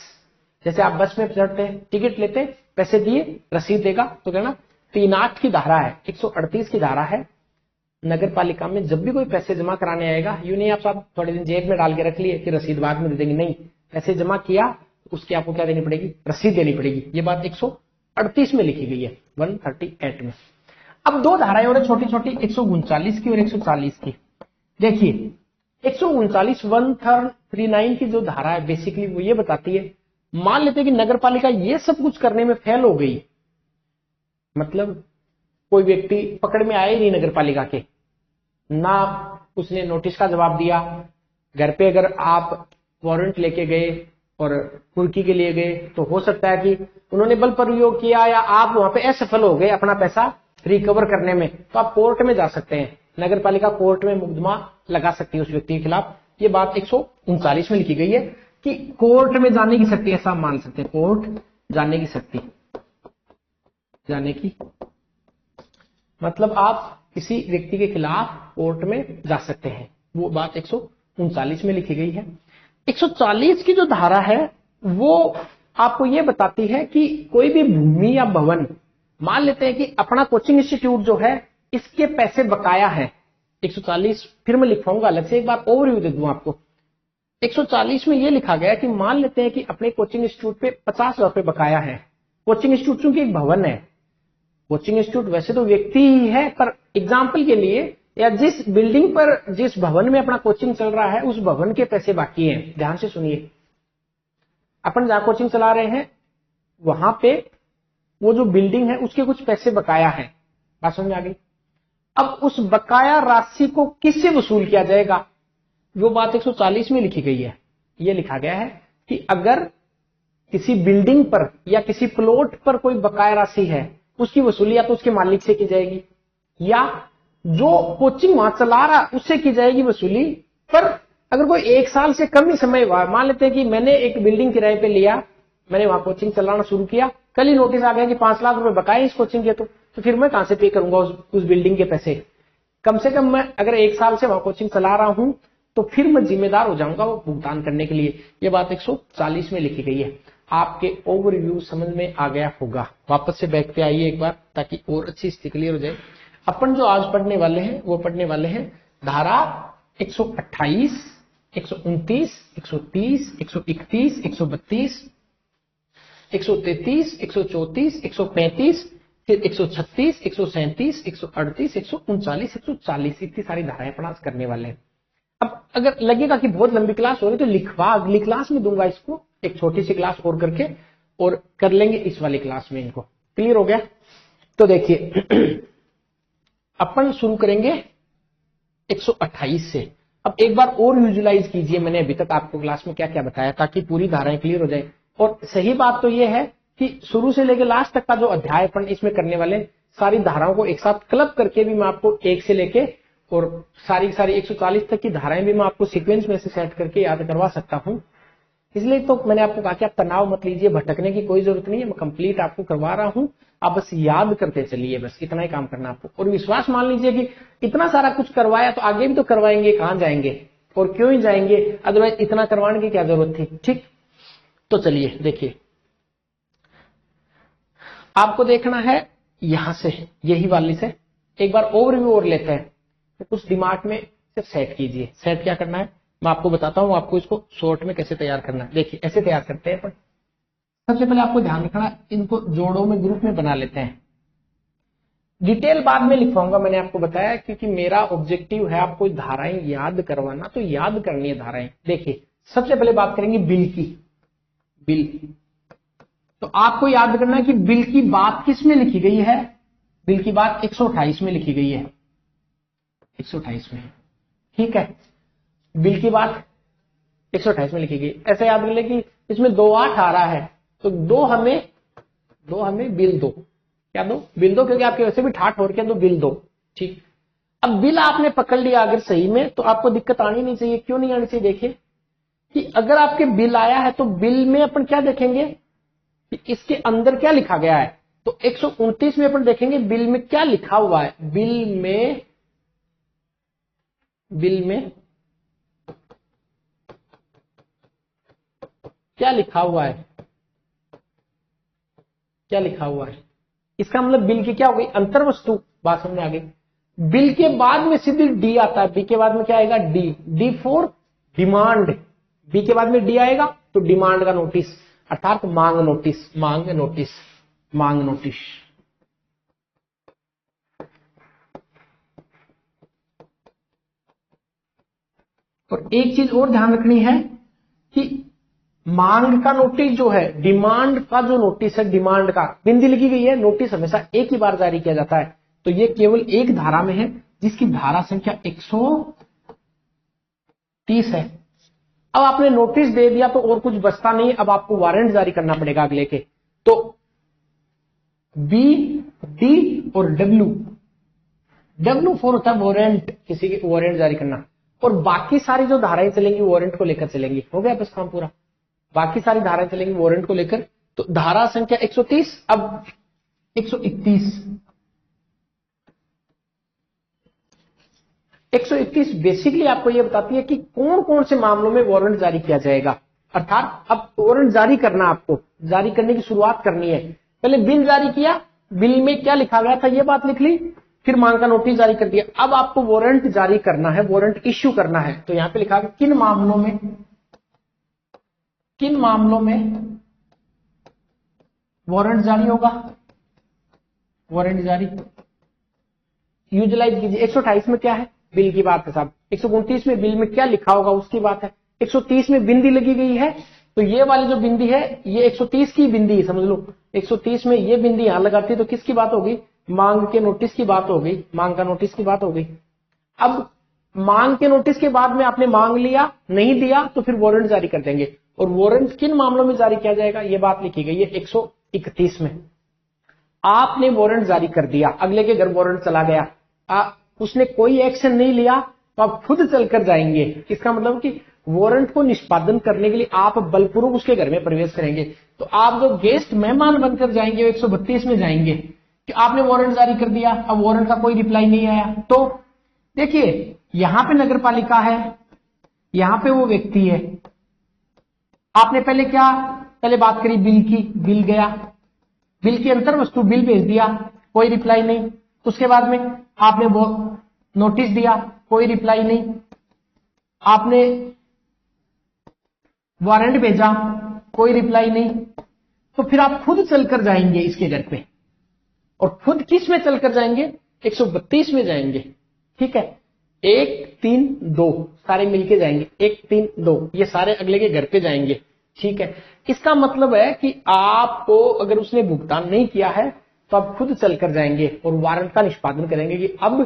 जैसे आप बस में चढ़ते हैं, टिकट लेते, पैसे दिए, रसीद देगा, तो कहना 38 की धारा है, 138 की धारा है, नगर पालिका में जब भी कोई पैसे जमा कराने आएगा, यूं नहीं आप साहब थोड़े दिन जेब में डाल के रख लिए कि रसीद बाद में दे देंगे, नहीं, पैसे जमा किया उसकी आपको क्या देनी पड़ेगी, रसीद देनी पड़ेगी। ये बात 138 में लिखी गई है, 138 में। अब दो धाराएं और छोटी छोटी, 139 की और 140 की। देखिए 139 139 की जो धारा है बेसिकली वो ये बताती है, मान लेते हैं कि नगर पालिका ये सब कुछ करने में फेल हो गई, मतलब कोई व्यक्ति पकड़ में आए नहीं नगर पालिका के, ना उसने नोटिस का जवाब दिया, घर पे अगर आप वारंट लेके गए और कुर्की के लिए गए तो हो सकता है कि उन्होंने बल प्रयोग किया या आप वहां पे असफल हो गए अपना पैसा रिकवर करने में, तो आप कोर्ट में जा सकते हैं, नगर पालिका कोर्ट में मुकदमा लगा सकती है उस व्यक्ति के खिलाफ। ये बात 139 में लिखी गई है कि कोर्ट में जाने की शक्ति, ऐसा मान सकते हैं, कोर्ट जाने की शक्ति, जाने की मतलब आप किसी व्यक्ति के खिलाफ कोर्ट में जा सकते हैं, वो बात 139 में लिखी गई है। 140 की जो धारा है वो आपको ये बताती है कि कोई भी भूमि या भवन, मान लेते हैं कि अपना कोचिंग इंस्टीट्यूट जो है इसके पैसे बकाया है, 140 फिर मैं लिखवाऊंगा अलग से, एक बार ओवरव्यू दे दूं आपको। 140 में यह लिखा गया कि मान लेते हैं कि अपने कोचिंग इंस्टीट्यूट पे 50,000 रुपए बकाया है। कोचिंग इंस्टीट्यूट चूंकि एक भवन है, कोचिंग इंस्टीट्यूट वैसे तो व्यक्ति ही है, पर एग्जाम्पल के लिए, या जिस बिल्डिंग पर जिस भवन में अपना कोचिंग चल रहा है उस भवन के पैसे बाकी हैं। ध्यान से सुनिए, अपन जहां कोचिंग चला रहे हैं वहां पे वो जो बिल्डिंग है उसके कुछ पैसे बकाया है, बात समझ में आ गई। अब उस बकाया राशि को किससे वसूल किया जाएगा, वो बात 140 में लिखी गई है। ये लिखा गया है कि अगर किसी बिल्डिंग पर या किसी प्लॉट पर कोई बकाया राशि है, उसकी वसूली या तो उसके मालिक से की जाएगी या जो कोचिंग वहां चला रहा उससे की जाएगी वसूली। पर अगर कोई 1 साल से कम ही समय हुआ, मान लेते हैं कि मैंने एक बिल्डिंग किराए पे लिया, मैंने वहां कोचिंग चलाना शुरू किया, कल ही नोटिस आ गया कि 5 लाख रुपए बकाए इस कोचिंग के, तो फिर मैं कहां से पे करूंगा उस बिल्डिंग के पैसे। कम से कम मैं अगर 1 साल से वहां कोचिंग चला रहा हूं तो फिर मैं जिम्मेदार हो जाऊंगा वो भुगतान करने के लिए। ये बात 140 में लिखी गई है। आपके ओवरव्यू समझ में आ गया होगा। वापस से बैक पे आइए एक बार ताकि और अच्छी स्थिति क्लियर हो जाए। अपन जो आज पढ़ने वाले हैं वो पढ़ने वाले हैं धारा 128, 129, 130, 131, 132, 133, 134, 135, फिर 136, 137, 138, 139, 140, इतनी सारी धाराएं अपन आज करने वाले हैं। अब अगर लगेगा कि बहुत लंबी क्लास हो रही तो लिखवा अगली क्लास में दूंगा इसको, एक छोटी सी क्लास और करके, और कर लेंगे इस वाली क्लास में इनको। क्लियर हो गया? तो देखिए अपन शुरू करेंगे 128 से। अब एक बार और विजुलाइज कीजिए मैंने अभी तक आपको क्लास में क्या क्या बताया, ताकि पूरी धाराएं क्लियर हो जाए। और सही बात तो ये है कि शुरू से लेकर लास्ट तक का जो अध्याय अपन इसमें करने वाले, सारी धाराओं को एक साथ क्लब करके भी मैं आपको एक से लेके और सारी 140 तक की धाराएं भी मैं आपको सीक्वेंस में से सेट करके याद करवा सकता हूं। इसलिए तो मैंने आपको कहा कि आप तनाव मत लीजिए, भटकने की कोई जरूरत नहीं है, मैं कंप्लीट आपको करवा रहा हूं, आप बस याद करते चलिए, बस इतना ही काम करना आपको। और विश्वास मान लीजिए कि इतना सारा कुछ करवाया तो आगे भी तो करवाएंगे, कहां जाएंगे और क्यों ही जाएंगे, अदरवाइज इतना करवाने की क्या जरूरत थी। ठीक, तो चलिए देखिए, आपको देखना है यहां से, यही वाली से एक बार ओवरव्यू और लेते हैं, तो कुछ दिमाग में सिर्फ सेट कीजिए। सेट क्या करना है मैं आपको बताता हूं, आपको इसको शॉर्ट में कैसे तैयार करना है। देखिए ऐसे तैयार करते हैं अपन। सबसे पहले आपको ध्यान रखना, इनको जोड़ों में ग्रुप में बना लेते हैं। डिटेल बाद में लिखवाऊंगा, मैंने आपको बताया, क्योंकि मेरा ऑब्जेक्टिव है आपको धाराएं याद करवाना, तो याद करनी है धाराएं। देखिए सबसे पहले बात करेंगे बिल की। बिल, तो आपको याद करना है कि बिल की बात किस में लिखी गई है। बिल की बात 128 में लिखी गई है, 128 में। ठीक है, बिल की बात 128 में लिखी गई। ऐसे याद कर ले कि इसमें 2-8 आ रहा है, तो दो हमें बिल दो। क्या दो? बिल दो, क्योंकि आपके वैसे भी ठाठ हो रखे, तो बिल दो। ठीक, अब बिल आपने पकड़ लिया अगर सही में, तो आपको दिक्कत आनी नहीं चाहिए। क्यों नहीं आनी चाहिए? देखिए कि अगर आपके बिल आया है तो बिल में अपन क्या देखेंगे कि इसके अंदर क्या लिखा गया है। तो 129 में अपन देखेंगे बिल में क्या लिखा हुआ है। बिल में क्या लिखा हुआ है, क्या लिखा हुआ है। इसका मतलब बिल की क्या हो गई, अंतर वस्तु। बात समझ में आ गई? बिल के बाद में सीधे डी आता है। बी के बाद में क्या आएगा? D. D for demand. B के बाद में डी आएगा तो डिमांड का नोटिस, अर्थात मांग नोटिस। मांग नोटिस, मांग नोटिस। और एक चीज और ध्यान रखनी है कि मांग का नोटिस जो है, डिमांड का जो नोटिस है, डिमांड का बिंदी लिखी गई है, नोटिस हमेशा एक ही बार जारी किया जाता है। तो ये केवल एक धारा में है, जिसकी धारा संख्या 130 है। अब आपने नोटिस दे दिया तो और कुछ बचता नहीं, अब आपको वारंट जारी करना पड़ेगा अगले के। तो बी, डी और डब्ल्यू। डब्ल्यू फॉर होता है वारंट, किसी की वारंट जारी करना। और बाकी सारी जो धाराएं चलेंगी वारंट को लेकर चलेंगी। हो गया बस काम पूरा। बाकी सारी धाराएं चलेंगी वारंट को लेकर। तो धारा संख्या 130, अब 131। 131 बेसिकली आपको यह बताती है कि कौन कौन से मामलों में वारंट जारी किया जाएगा। अर्थात अब वारंट जारी करना, आपको जारी करने की शुरुआत करनी है। पहले बिल जारी किया, बिल में क्या लिखा गया था यह बात लिख ली, फिर मांग का नोटिस जारी कर दिया। अब आपको वारंट जारी करना है, वारंट इश्यू करना है। तो यहां पे लिखा है किन मामलों में वारंट जारी होगा। वारंट जारी यूटिलाइज कीजिए। 128 में क्या है? बिल की बात है साहब। 129 में बिल में क्या लिखा होगा उसकी बात है। 130 में बिंदी लगी गई है, तो ये वाली जो बिंदी है ये 130 की बिंदी है, समझ लो। 130 में ये बिंदी यहां लगाती तो किसकी बात होगी? मांग के नोटिस की बात हो गई, मांग का नोटिस की बात हो गई। अब मांग के नोटिस के बाद में आपने मांग लिया, नहीं दिया तो फिर वारंट जारी कर देंगे। और वारंट किन मामलों में जारी किया जाएगा ये बात लिखी गई है 131 में। आपने वारंट जारी कर दिया, अगले के घर वारंट चला गया, उसने कोई एक्शन नहीं लिया, तो आप खुद चलकर जाएंगे। इसका मतलब कि वारंट को निष्पादन करने के लिए आप बलपूर्वक उसके घर में प्रवेश करेंगे। तो आप जो गेस्ट मेहमान बनकर जाएंगे वो 132 में जाएंगे कि आपने वारंट जारी कर दिया, अब वारंट का कोई रिप्लाई नहीं आया। तो देखिए यहां पे नगर पालिका है, यहां पे वो व्यक्ति है। आपने पहले क्या, पहले बात करी बिल की, बिल गया, बिल की अंतर वस्तु बिल भेज दिया, कोई रिप्लाई नहीं। उसके बाद में आपने वो नोटिस दिया, कोई रिप्लाई नहीं। आपने वारंट भेजा, कोई रिप्लाई नहीं। तो फिर आप खुद चलकर जाएंगे इसके घर पे, और खुद किस में चलकर जाएंगे? 132 में जाएंगे। ठीक है, 1 3 2 सारे मिलके जाएंगे, 1 3 2 ये सारे अगले के घर पे जाएंगे। ठीक है, इसका मतलब है कि आपको अगर उसने भुगतान नहीं किया है तो आप खुद चल कर जाएंगे और वारंट का निष्पादन करेंगे कि अब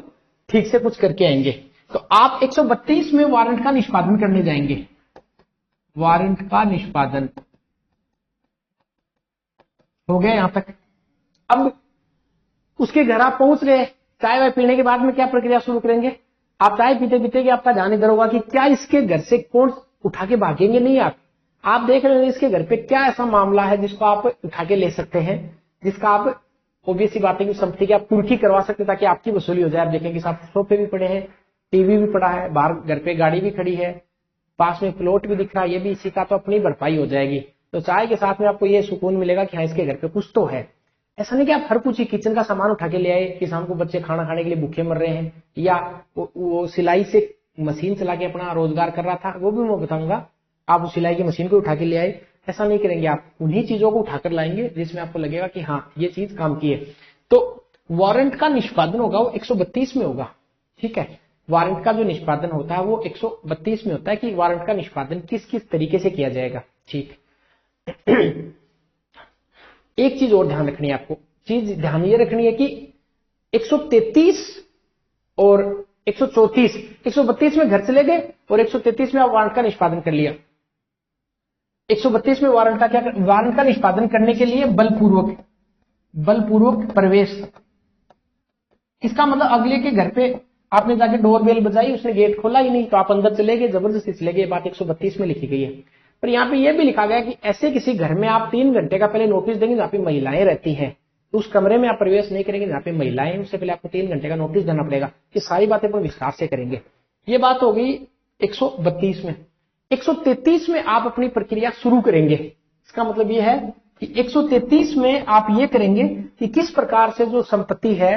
ठीक से कुछ करके आएंगे। तो आप 132 में वारंट का निष्पादन करने जाएंगे। वारंट का निष्पादन हो गया यहां तक। अब उसके घर आप पहुंच रहे, चाय वाय पीने के बाद में क्या प्रक्रिया शुरू करेंगे? आप चाय पीते पीते कि आपका ध्यान इधर होगा कि क्या इसके घर से कौन उठा के भागेंगे नहीं। आप देख रहे हैं इसके घर पे क्या ऐसा मामला है जिसको आप उठा के ले सकते हैं, जिसका आप ऑब्वियस सी बात है कि संपत्ति की आप कुर्की करवा सकते हैं ताकि आपकी वसूली हो जाए। आप देखेंगे साथ सोफे भी पड़े हैं, टीवी भी पड़ा है, बाहर घर पे गाड़ी भी खड़ी है, पास में प्लॉट भी दिख रहा है, ये भी इसी का तो अपनी भरपाई हो जाएगी। तो चाय के साथ में आपको ये सुकून मिलेगा कि हाँ इसके घर पे कुछ तो है। ऐसा नहीं कि आप हर कुछ ही किचन का सामान उठा के ले आए कि शाम को बच्चे खाना खाने के लिए भूखे मर रहे हैं, या वो सिलाई से मशीन चला के अपना रोजगार कर रहा था, वो भी मैं बताऊंगा, आप उस सिलाई की मशीन को उठा के ले आए। ऐसा नहीं करेंगे, आप उन्हीं चीजों को उठाकर लाएंगे जिसमें आपको लगेगा कि हाँ ये चीज काम की है। तो वारंट का निष्पादन होगा वो 132 में होगा। ठीक है, वारंट का जो निष्पादन होता है वो 132 में होता है कि वारंट का निष्पादन किस किस तरीके से किया जाएगा। ठीक एक चीज और ध्यान रखनी है आपको, चीज ध्यान ये रखनी है कि 133 और 134, 132 में घर चले गए और 133 में आप वारंट का निष्पादन कर लिया। 132 में वारंट का निष्पादन करने के लिए बलपूर्वक प्रवेश। इसका मतलब अगले के घर पे आपने जाके डोरबेल बजाई, उसने गेट खोला ही नहीं तो आप अंदर चले गए, जबरदस्ती चले गए। बात 132 में लिखी गई है। पर यहाँ पे यह भी लिखा गया कि ऐसे किसी घर में आप 3 घंटे का पहले नोटिस देंगे जहां पे महिलाएं रहती हैं, तो उस कमरे में आप प्रवेश नहीं करेंगे जहां पे महिलाएं हैं, उससे पहले आपको 3 घंटे का नोटिस देना पड़ेगा। ये सारी बातें पर विस्तार से करेंगे। ये बात हो गई 132 में। 133 में आप अपनी प्रक्रिया शुरू करेंगे। इसका मतलब यह है कि 133 में आप ये करेंगे कि किस प्रकार से जो संपत्ति है,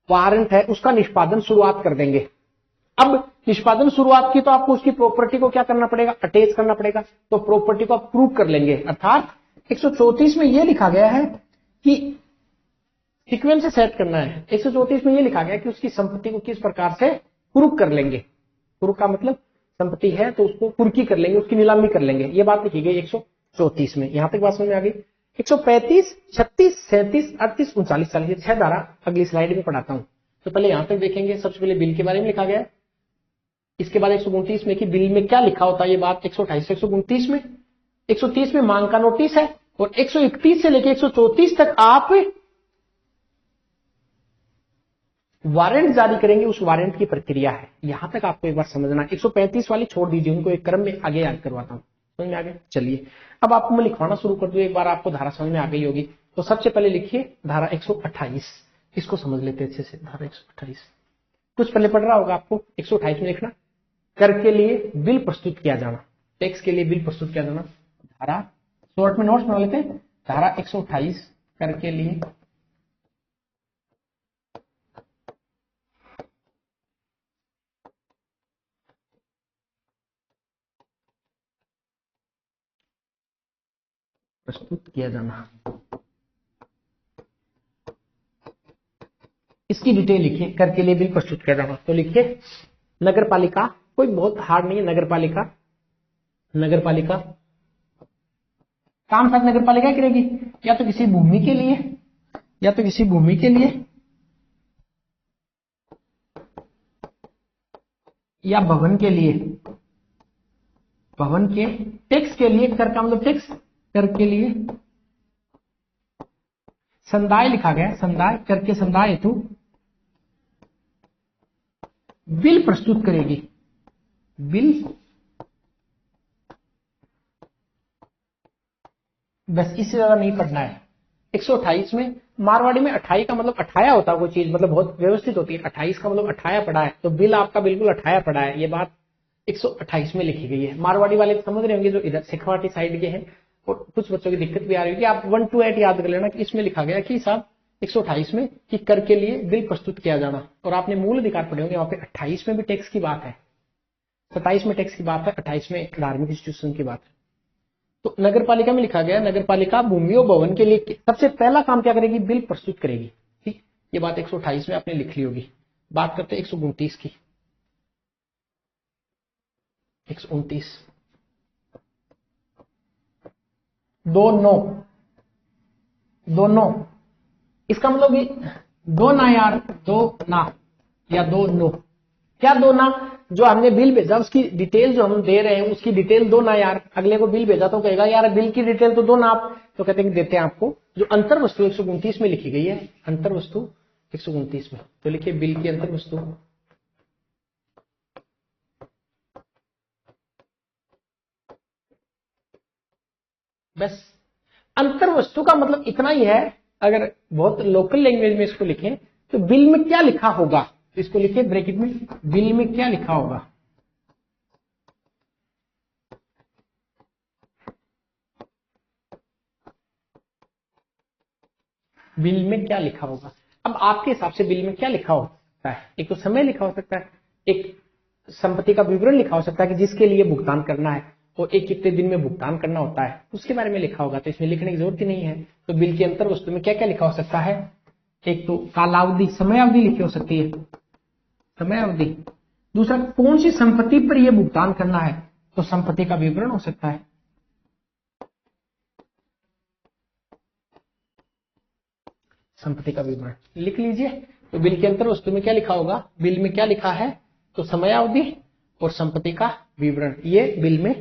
वारंट है, उसका निष्पादन शुरुआत कर देंगे। अब निष्पादन शुरुआत की तो आपको उसकी प्रॉपर्टी को क्या करना पड़ेगा? अटैच करना पड़ेगा। तो प्रॉपर्टी को आप प्रूव कर लेंगे। अर्थात 134 में यह लिखा गया है कि सीक्वेंस से सेट करना है। 134 में यह लिखा गया है कि उसकी संपत्ति को किस प्रकार से प्रूव कर लेंगे। प्रूव का मतलब संपत्ति है तो उसको कुर्की कर लेंगे, उसकी नीलामी कर लेंगे। ये बात लिखी गई 134 में। यहां तक बात समझ में आ गई। 135, 36, 37, 38, 39, 40 6 धारा अगली स्लाइड में पढ़ाता हूं। तो पहले यहां तक देखेंगे। सबसे पहले बिल के बारे में लिखा गया है। इसके बाद 129 में कि बिल में क्या लिखा होता है, ये बात 128 129 में। 130 में मांग का नोटिस है और 131 से लेकर 134 तक आप वारंट जारी करेंगे। उस वारंट की प्रक्रिया है। यहां तक आपको एक बार समझना। 135 वाली छोड़ दीजिए, उनको एक क्रम में आगे याद करवाता हूं। समझ में आ गया? चलिए अब आपको मैं लिखवाना शुरू कर दूं। एक बार आपको धारा समझ में आ गई होगी। तो सबसे पहले लिखिए धारा 128। इसको समझ लेते अच्छे से। धारा 128 कुछ पहले पढ़ रहा होगा आपको। 128 में लिखना, कर के लिए बिल प्रस्तुत किया जाना, टैक्स के लिए बिल प्रस्तुत किया जाना। धारा शॉर्ट में नोट्स बना लेते हैं। धारा 128 कर के लिए प्रस्तुत किया जाना। इसकी डिटेल लिखिए। कर के लिए बिल प्रस्तुत किया जाना तो लिखिए नगर पालिका। कोई बहुत हार्ड नहीं है। नगर पालिका काम साथ नगर पालिका करेगी, या तो किसी भूमि के लिए, या भवन के लिए, भवन के टैक्स के लिए। कर का मतलब टैक्स। कर के लिए संदाय लिखा गया। संदाय करके संदाय हेतु बिल प्रस्तुत करेगी। बिल बस, इससे ज्यादा नहीं पढ़ना है। 128 में मारवाड़ी में अठाई का मतलब अठाया होता है कोई चीज, मतलब बहुत व्यवस्थित होती है। 28 का मतलब अठाया पड़ा है, तो बिल आपका बिल्कुल अठाया पड़ा है। ये बात 128 में लिखी गई है। मारवाड़ी वाले समझ रहे होंगे जो इधर शेखावाटी साइड के हैं। और कुछ बच्चों की दिक्कत भी आ रही है कि आप 1 to 8 याद कर लेना कि इसमें लिखा गया कि साहब 128 में कि कर के लिए बिल प्रस्तुत किया जाना। और आपने मूल अधिकार पढ़े होंगे, वहां पे 28 में भी टैक्स की बात है, 27 में टैक्स की बात है, 28 में धार्मिक इंस्टीट्यूशन की बात है। तो नगर पालिका में लिखा गया नगर पालिका भूमि और भवन के लिए सबसे पहला काम क्या करेगी? बिल प्रस्तुत करेगी। ठीक, ये बात 128 में आपने लिख ली होगी। बात करते हैं 129 की। 129 2 9 इसका मतलब ये 2 ना यार, 2 ना या 2 नो, क्या 2 ना? जो हमने बिल भेजा उसकी डिटेल जो हम दे रहे हैं उसकी डिटेल 2 ना यार। अगले को बिल भेजा तो कहेगा यार बिल की डिटेल तो 2 ना आप, तो कहते हैं कि देते हैं आपको जो अंतर वस्तु 129 में लिखी गई है, अंतर वस्तु 129 में। तो लिखिए बिल की अंतर वस्तु बस। अंतर वस्तु का मतलब इतना ही है, अगर बहुत लोकल लैंग्वेज में इसको लिखें तो बिल में क्या लिखा होगा, इसको लिखिए ब्रैकेट में, बिल में क्या लिखा होगा। बिल में क्या लिखा होगा। अब आपके हिसाब से बिल में क्या लिखा हो सकता है? एक तो समय लिखा हो सकता है, एक संपत्ति का विवरण लिखा हो सकता है कि जिसके लिए भुगतान करना है, और एक कितने दिन में भुगतान करना होता है उसके बारे में लिखा होगा। तो इसमें लिखने की जरूरत ही नहीं है। तो बिल की अंतर वस्तु में क्या क्या लिखा हो सकता है? एक तो कालावधि, समय अवधि लिखी हो सकती है, समय अवधि। दूसरा कौन सी संपत्ति पर यह भुगतान करना है, तो संपत्ति का विवरण हो सकता है। संपत्ति का विवरण लिख लीजिए। तो बिल के अंतर वस्तु में क्या लिखा होगा, बिल में क्या लिखा है, तो समय अवधि और संपत्ति का विवरण, ये बिल में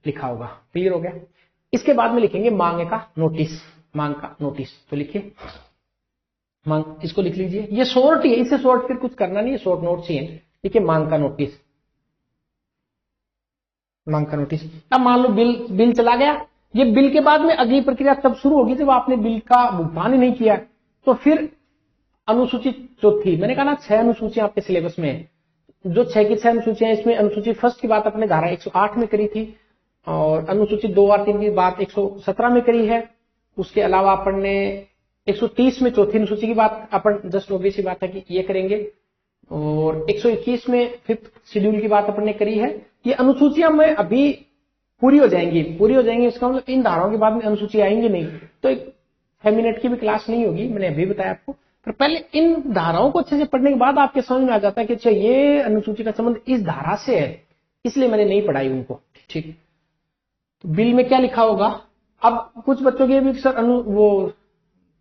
लिखा होगा। क्लियर हो गया। इसके बाद में लिखेंगे मांग का नोटिस, मांग का नोटिस। तो लिखिए मांग, इसको लिख लीजिए, ये शॉर्ट ही है, इससे शॉर्ट फिर कुछ करना नहीं है, शॉर्ट नोट्स ही है। देखिए मांग का नोटिस, मांग का नोटिस। अब मान लो बिल चला गया, ये बिल के बाद में अगली प्रक्रिया तब शुरू होगी जब आपने बिल का भुगतान ही नहीं किया। तो फिर अनुसूची चौथी, मैंने कहा ना 6 अनुसूचियां आपके सिलेबस में है, जो 6 की 6 अनुसूचियां, इसमें अनुसूची फर्स्ट की बात अपने धारा 108 में करी थी, और अनुसूची 2 और 3 की बात 117 में करी है। उसके अलावा अपन ने 130 में चौथी अनुसूची की बात, अपन जस्ट ऑब्वियस सी बात है कि ये करेंगे, और 121 में फिफ्थ शेड्यूल की बात अपन ने करी है। ये अनुसूचियां में अभी पूरी हो जाएंगी, पूरी हो जाएंगी, इसका मतलब इन धाराओं के बाद में अनुसूची आएंगी नहीं। तो एक 6 मिनट की भी क्लास नहीं होगी, मैंने अभी बताया आपको। पर पहले इन धाराओं को अच्छे से पढ़ने के बाद आपके समझ में आ जाता है कि अच्छा ये अनुसूची का संबंध इस धारा से है, इसलिए मैंने नहीं पढ़ाई उनको। ठीक, तो बिल में क्या लिखा होगा। अब कुछ बच्चों के भी सर वो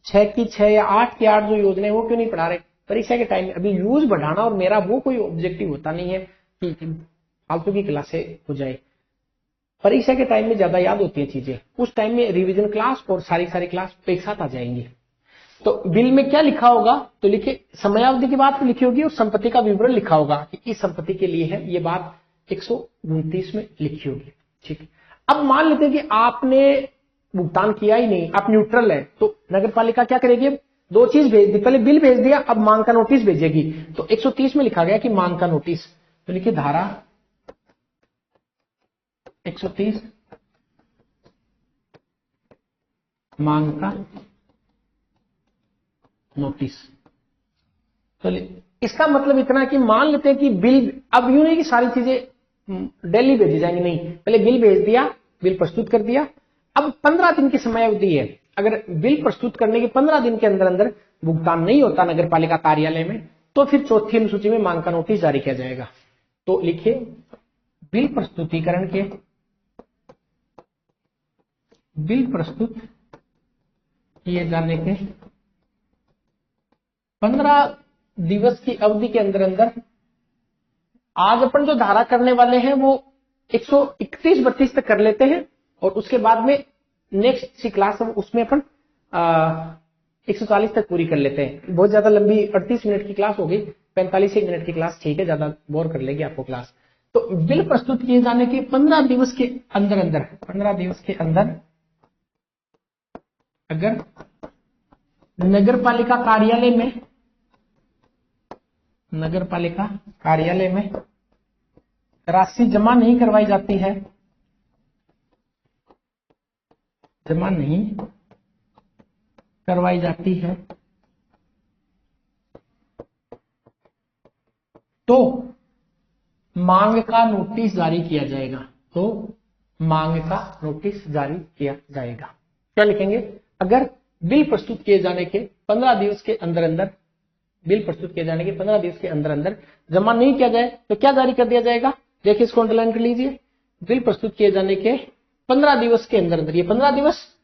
6 की 6 या 8 की 8 जो योजना है वो क्यों नहीं पढ़ा रहे परीक्षा के टाइम में। अभी यूज बढ़ाना और मेरा वो कोई ऑब्जेक्टिव होता नहीं है कि फालतू की क्लासे हो जाए। परीक्षा के टाइम में ज्यादा याद होती है चीजें, उस टाइम में रिवीजन क्लास और सारी क्लास एक साथ आ जाएंगी। तो बिल में क्या लिखा होगा, तो लिखिए समयावधि की बात लिखी होगी और संपत्ति का विवरण लिखा होगा कि इस संपत्ति के लिए है, ये बात 129 में लिखी होगी। ठीक, अब मान लेते हैं कि आपने भुगतान किया ही नहीं, आप न्यूट्रल है, तो नगर पालिका क्या करेगी, दो चीज भेज दी, पहले बिल भेज दिया, अब मांग का नोटिस भेजेगी। तो 130 में लिखा गया कि मांग का नोटिस, तो लिखिए धारा 130 मांग का नोटिस। तो इसका मतलब इतना कि मान लेते हैं कि बिल, अब यूं नहीं कि सारी चीजें डेली भेजी जाएंगी, नहीं, पहले बिल भेज दिया, बिल प्रस्तुत कर दिया, अब 15 दिन की समय अवधि है। अगर बिल प्रस्तुत करने के 15 दिन के अंदर अंदर भुगतान नहीं होता नगर पालिका कार्यालय में, तो फिर चौथी अनुसूची में मांग का नोटिस जारी किया जाएगा। तो लिखिए बिल प्रस्तुतिकरण के, बिल प्रस्तुत किए जाने के 15 दिवस की अवधि के अंदर अंदर, आज अपन जो धारा करने वाले हैं वो 131-32 तक कर लेते हैं, और उसके बाद में नेक्स्ट सी क्लास उसमें अपन 140 तक पूरी कर लेते हैं। बहुत ज्यादा लंबी 38 मिनट की क्लास हो गई, 45 मिनट की क्लास ठीक है, ज्यादा बोर कर लेगी आपको क्लास। तो बिल प्रस्तुत किए जाने के 15 दिवस के अंदर अंदर, 15 दिवस के अंदर अगर नगर पालिका कार्यालय में, नगर पालिका कार्यालय में राशि जमा नहीं करवाई जाती है, जमा नहीं करवाई जाती है, तो मांग का नोटिस जारी किया जाएगा। तो मांग का नोटिस जारी किया जाएगा। क्या लिखेंगे, अगर बिल प्रस्तुत किए जाने के 15 दिवस के अंदर अंदर, बिल प्रस्तुत किए जाने के 15 दिवस के अंदर अंदर जमा नहीं किया जाए तो क्या जारी कर दिया जाएगा। देखिए इसको अंडरलाइन कर लीजिए, बिल प्रस्तुत किए जाने के 15 दिवस के अंदर अंदर, ये 15 दिवस,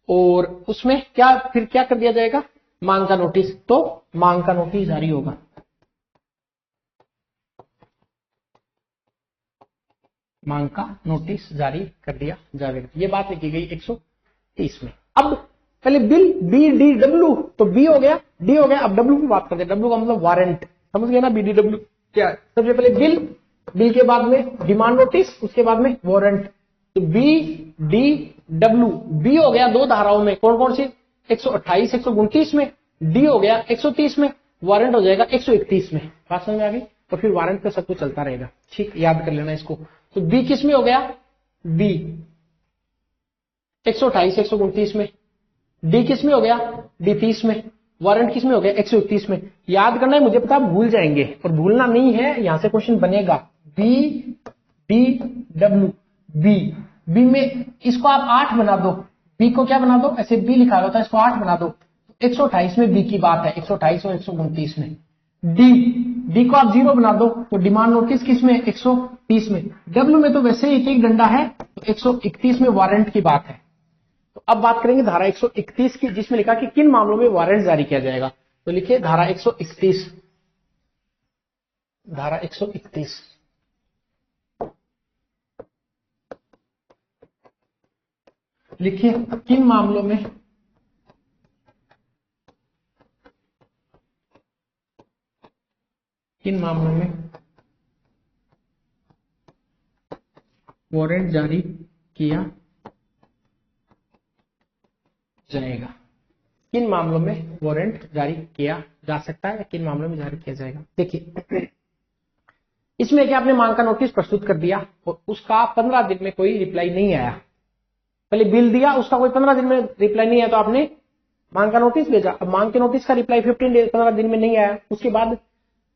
और उसमें क्या फिर क्या कर दिया जाएगा, मांग का नोटिस, तो मांग का नोटिस जारी होगा। मांग का नोटिस जारी कर दिया जाएगा, ये बात लिखी गई 130 में। अब पहले बिल बी डी डब्ल्यू, तो बी हो गया, डी हो गया, अब डब्ल्यू की बात करते हैं। डब्ल्यू का मतलब वारंट, समझ गए ना, बी डी डब्ल्यू क्या है। सबसे पहले बिल, बिल के बाद में डिमांड नोटिस, उसके बाद में वारंट। तो बी डी डब्ल्यू, बी हो गया दो धाराओं में, कौन कौन सी, 128 129 में, डी हो गया 130 में, वारंट हो जाएगा 131 में। बात समझ में आ गई। तो फिर वारंट पे सब कुछ चलता रहेगा, ठीक, याद कर लेना इसको। तो बी किस में हो गया, बी 128 129 में, डी किस में हो गया, डी 30 में, वारंट किस में हो गया 131 में। याद करना है, मुझे पता भूल जाएंगे, और भूलना नहीं है, यहां से क्वेश्चन बनेगा। B D W, B, B में इसको आप 8 बना दो, बी को क्या बना दो, ऐसे बी लिखा होता है, इसको 8 बना दो। 128 में बी की बात है, 128 और 129 में। डी, डी को आप 0 बना दो, तो डिमांड नोटिस किस में, 130 में। डब्ल्यू में तो वैसे ही एक डंडा है, तो 131 में वारंट की बात है। तो अब बात करेंगे धारा 131 की, जिसमें लिखा कि किन मामलों में वारंट जारी किया जाएगा। तो लिखिए धारा 131, धारा 131, लिखिए किन मामलों में वारंट जारी किया जाएगा, किन मामलों में वारंट जारी किया जा सकता है, या किन मामलों में जारी किया जाएगा। देखिए इसमें क्या, आपने मांग का नोटिस प्रस्तुत कर दिया और उसका 15 दिन में कोई रिप्लाई नहीं आया। पहले बिल दिया, उसका कोई 15 दिन में रिप्लाई नहीं आया, तो आपने मांग का नोटिस भेजा। अब मांग के नोटिस का रिप्लाई 15 दिन में नहीं आया, उसके बाद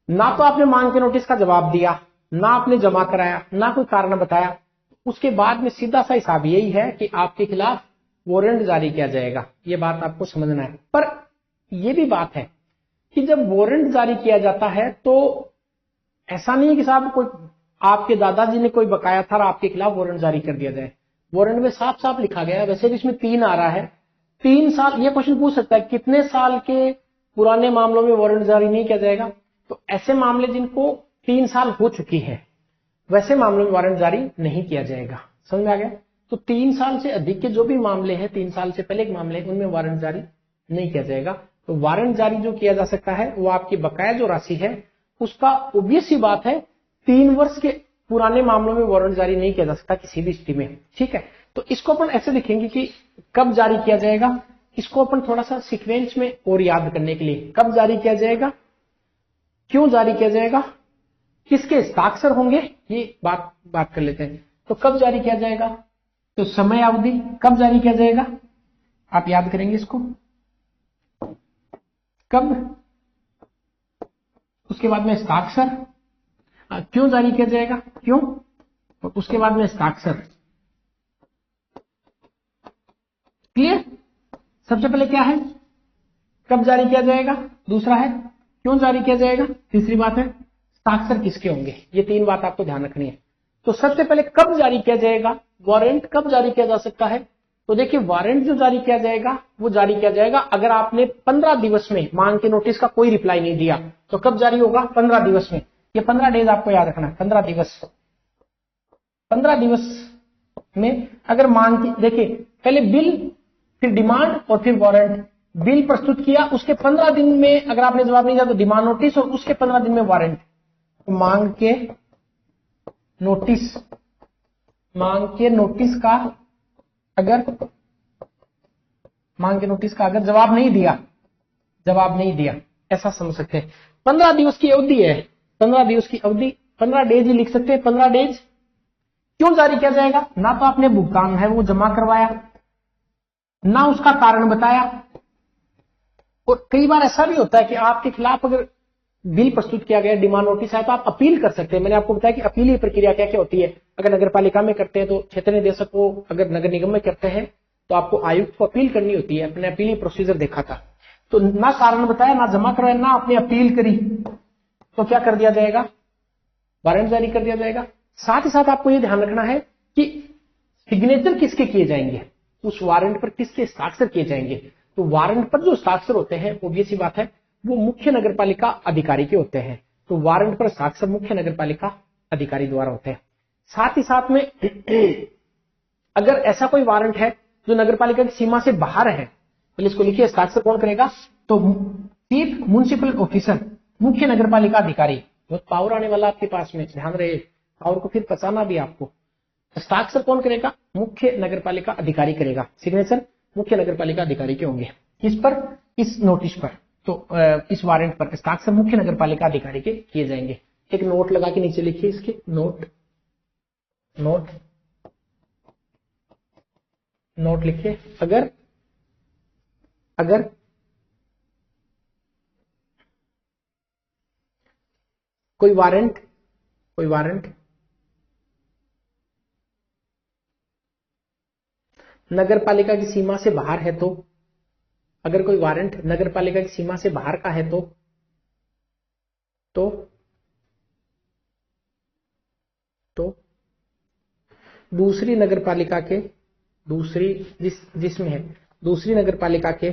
ना तो आपने मांग के नोटिस का जवाब दिया, ना आपने जमा कराया, ना कोई कारण बताया, उसके बाद में सीधा सा हिसाब यही है कि आपके खिलाफ वारंट जारी किया जाएगा। ये बात आपको समझना है। पर यह भी बात है कि जब वारंट जारी किया जाता है तो ऐसा नहीं है कि साहब कोई आपके दादाजी ने कोई बकाया था और आपके खिलाफ वारंट जारी कर दिया जाए। वारंट में साफ साफ लिखा गया है, वैसे भी इसमें 3 आ रहा है, 3 साल। ये क्वेश्चन पूछ सकता है कितने साल के पुराने मामलों में वारंट जारी नहीं किया जाएगा। तो ऐसे मामले जिनको 3 साल हो चुकी है, वैसे मामलों में वारंट जारी नहीं किया जाएगा। समझ में आ गया। तो 3 साल से अधिक के जो भी मामले हैं, 3 साल से पहले के मामले हैं, उनमें वारंट जारी नहीं किया जाएगा। तो वारंट जारी जो किया जा सकता है वो आपकी बकाया जो राशि है उसका, ऑब्वियस सी बात है, 3 वर्ष के पुराने मामलों में वारंट जारी नहीं किया जा सकता किसी भी स्थिति में। ठीक है, तो इसको अपन ऐसे लिखेंगे कि कब जारी किया जाएगा। इसको अपन थोड़ा सा सीक्वेंस में और याद करने के लिए, कब जारी किया जाएगा, क्यों जारी किया जाएगा, किसके हस्ताक्षर होंगे, ये बात कर लेते हैं। तो कब जारी किया जाएगा, तो समय अवधि, कब जारी किया जाएगा, आप याद करेंगे इसको, कब, उसके बाद में हस्ताक्षर, क्यों जारी किया जाएगा, क्यों, और उसके बाद में हस्ताक्षर। क्लियर। सबसे पहले क्या है, कब जारी किया जाएगा, दूसरा है क्यों जारी किया जाएगा, तीसरी बात है हस्ताक्षर किसके होंगे। ये 3 बात आपको ध्यान रखनी है। तो सबसे पहले कब जारी किया जाएगा, वारंट कब जारी किया जा सकता है। तो देखिए वारंट जो जारी किया जाएगा वो जारी किया जाएगा अगर आपने 15 दिवस में मांग के नोटिस का कोई रिप्लाई नहीं दिया। तो कब जारी होगा, 15 दिवस में। ये 15 डेज आपको याद रखना है, 15 दिवस। 15 दिवस में अगर मांग की, देखिए पहले बिल, फिर डिमांड और फिर वारंट। बिल प्रस्तुत किया, उसके 15 दिन में अगर आपने जवाब नहीं दिया तो डिमांड नोटिस, और उसके 15 दिन में वारंट। तो मांग के नोटिस का अगर जवाब नहीं दिया, ऐसा समझ सकते हैं। 15 दिवस की अवधि है, 15 दिवस की अवधि, 15 डेज ही लिख सकते हैं, 15 डेज। क्यों जारी किया जाएगा, ना तो आपने भुगतान है वो जमा करवाया, ना उसका कारण बताया। और कई बार ऐसा भी होता है कि आपके खिलाफ अगर बिल प्रस्तुत किया गया, डिमांड नोटिस है, तो आप अपील कर सकते हैं। मैंने आपको बताया कि अपील की प्रक्रिया क्या क्या होती है। अगर नगर पालिका में करते हैं तो क्षेत्र निदेशक को, अगर नगर निगम में करते हैं तो आपको आयुक्त को अपील करनी होती है। अपने अपील प्रोसीजर देखा था, तो ना कारण बताया, ना जमा करवाया, ना आपने अपील करी, तो क्या कर दिया जाएगा, वारंट जारी कर दिया जाएगा। साथ ही साथ आपको यह ध्यान रखना है कि सिग्नेचर किसके किए जाएंगे, उस वारंट पर किसके हस्ताक्षर किए जाएंगे। तो वारंट पर जो हस्ताक्षर होते हैं ऑब्वियस सी बात है वो मुख्य नगरपालिका अधिकारी के होते हैं। तो वारंट पर हस्ताक्षर मुख्य नगरपालिका अधिकारी द्वारा होते हैं। साथ ही साथ में अगर ऐसा कोई वारंट है जो नगरपालिका की सीमा से बाहर है, पहले इसको लिखिए, हस्ताक्षर कौन करेगा, तो चीफ म्युनिसिपल ऑफिसर, मुख्य नगरपालिका अधिकारी। बहुत पावर आने वाला आपके पास में, ध्यान रहे, पावर को फिर पचाना भी आपको। हस्ताक्षर कौन करेगा, मुख्य नगरपालिका अधिकारी करेगा। सिग्नेचर मुख्य नगरपालिका अधिकारी के होंगे। किस पर, इस नोटिस पर, तो इस वारंट पर हस्ताक्षर मुख्य नगरपालिका अधिकारी के किए जाएंगे। एक नोट लगा के नीचे लिखिए इसके, नोट नोट नोट लिखिए। अगर कोई वारंट नगरपालिका की सीमा से बाहर है तो, अगर कोई वारंट नगरपालिका की सीमा से बाहर का है तो दूसरी नगरपालिका के, जिसमें है दूसरी नगरपालिका के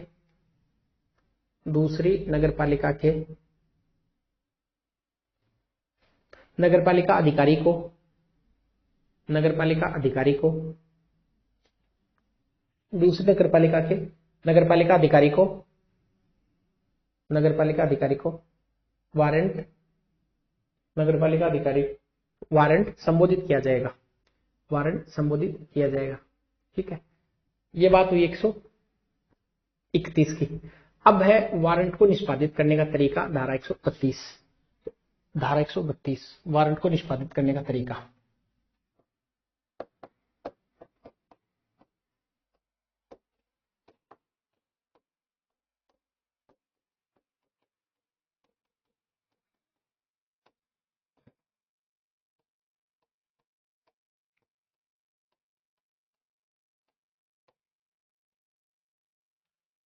नगरपालिका अधिकारी को दूसरी नगरपालिका के नगरपालिका अधिकारी को वारंट संबोधित किया जाएगा। ठीक है, ये बात हुई 131 की। अब है वारंट को निष्पादित करने का तरीका, धारा 132 वारंट को निष्पादित करने का तरीका।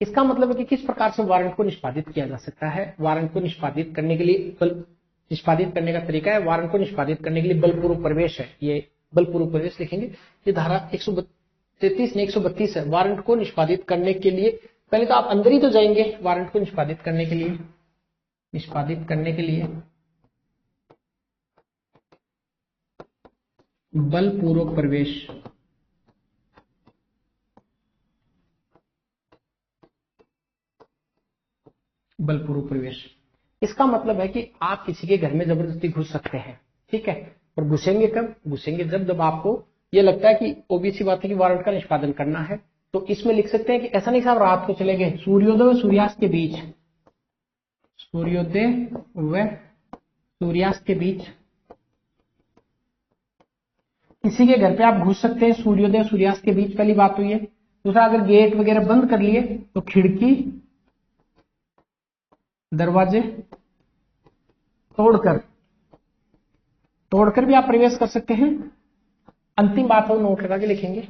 इसका मतलब है कि किस प्रकार से वारंट को निष्पादित किया जा सकता है। वारंट को निष्पादित करने के लिए निष्पादित करने का तरीका है, वारंट को निष्पादित करने के लिए बलपूर्वक प्रवेश है। ये बलपूर्वक प्रवेश लिखेंगे, ये धारा 133 ने 132 है। वारंट को निष्पादित करने के लिए पहले तो आप अंदर ही तो जाएंगे। वारंट को निष्पादित करने के लिए बलपूर्वक प्रवेश, इसका मतलब है कि आप किसी के घर में जबरदस्ती घुस सकते हैं। ठीक है, और घुसेंगे कब, घुसेंगे जब आपको ये लगता है कि ओबीसी बात है कि वारंट का निष्पादन करना है। तो इसमें लिख सकते हैं कि ऐसा नहीं साहब रात को चले गए, सूर्योदय व सूर्यास्त के बीच, किसी के घर पे आप घुस सकते हैं सूर्योदय और सूर्यास्त के बीच, पहली बात तो ये। दूसरा, अगर गेट वगैरह बंद कर लिए तो खिड़की दरवाजे तोड़कर भी आप प्रवेश कर सकते हैं। अंतिम बात है, नोट लगा के लिखेंगे।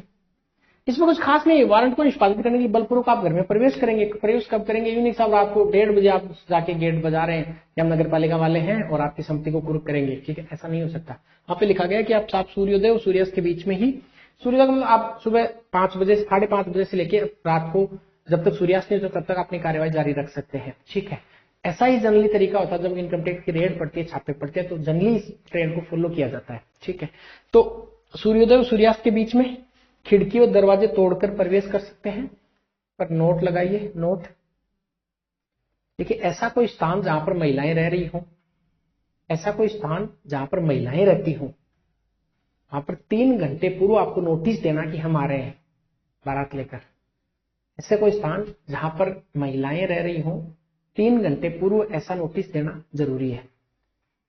इसमें कुछ खास नहीं है। वारंट को निष्पादित करने के लिए बलपूर्वक आप घर में प्रवेश करेंगे। प्रवेश कब करेंगे, यूं नहीं साहब रात को 1:30 बजे आप जाके गेट बजा रहे हैं कि हम नगर पालिका वाले हैं और आपकी संपत्ति को कुर्क करेंगे। ठीक है, ऐसा नहीं हो सकता। वहां पे लिखा गया कि आप सूर्योदय और सूर्यास्त के बीच में ही, सूर्योदय मतलब आप सुबह 5 बजे से 5:30 बजे से लेकर रात को जब तक सूर्यास्त नहीं होता तब तक अपनी कार्यवाही जारी रख सकते हैं। ठीक है, ऐसा ही जनरली तरीका होता है जब इनकम टैक्स की रेड पड़ती है, छापे पड़ते हैं, तो जनरली इस ट्रेंड को फॉलो किया जाता है। ठीक है, तो सूर्योदय और सूर्यास्त के बीच में खिड़की और दरवाजे तोड़कर प्रवेश कर सकते हैं। पर नोट लगाइए, नोट। देखिए, ऐसा कोई स्थान जहां पर महिलाएं रह रही हो, ऐसा कोई स्थान जहां पर महिलाएं रहती हो, वहां पर 3 घंटे पूर्व आपको नोटिस देना कि हम आ रहे हैं बारात लेकर। ऐसे कोई स्थान जहां पर महिलाएं रह रही हो, 3 घंटे पूर्व ऐसा नोटिस देना जरूरी है।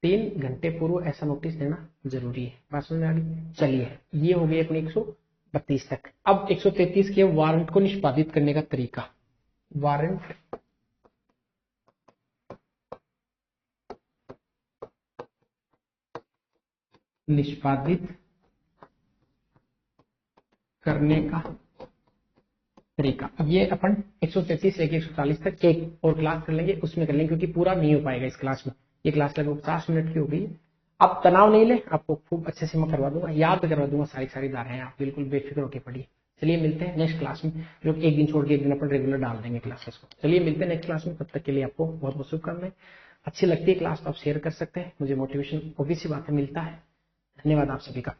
3 घंटे पूर्व ऐसा नोटिस देना जरूरी है। बात समझ में आ गई? चलिए, ये हो गई अपनी 132 तक। अब 133 के वारंट को निष्पादित करने का तरीका। वारंट निष्पादित करने का तरीका। अब ये अपन 133 से 140 तक एक और क्लास कर लेंगे, उसमें कर लेंगे, क्योंकि पूरा नहीं हो पाएगा इस क्लास में। ये क्लास लगभग 50 मिनट की हो गई। आप तनाव नहीं ले, आपको खूब अच्छे से मैं करवा दूंगा, याद करवा दूंगा सारी धाराएं, आप बिल्कुल बेफिक्र होकर पढ़िए। चलिए मिलते हैं नेक्स्ट क्लास में, जो एक दिन छोड़ के एक दिन अपन रेगुलर डाल देंगे क्लासेस को। चलिए मिलते हैं नेक्स्ट क्लास में, तब तक के लिए आपको बहुत बहुत शुभकामनाएं। अच्छी लगती है क्लास तो आप शेयर कर सकते हैं, मुझे मोटिवेशन ऑब्वियस सी बात है मिलता है। धन्यवाद आप सभी का।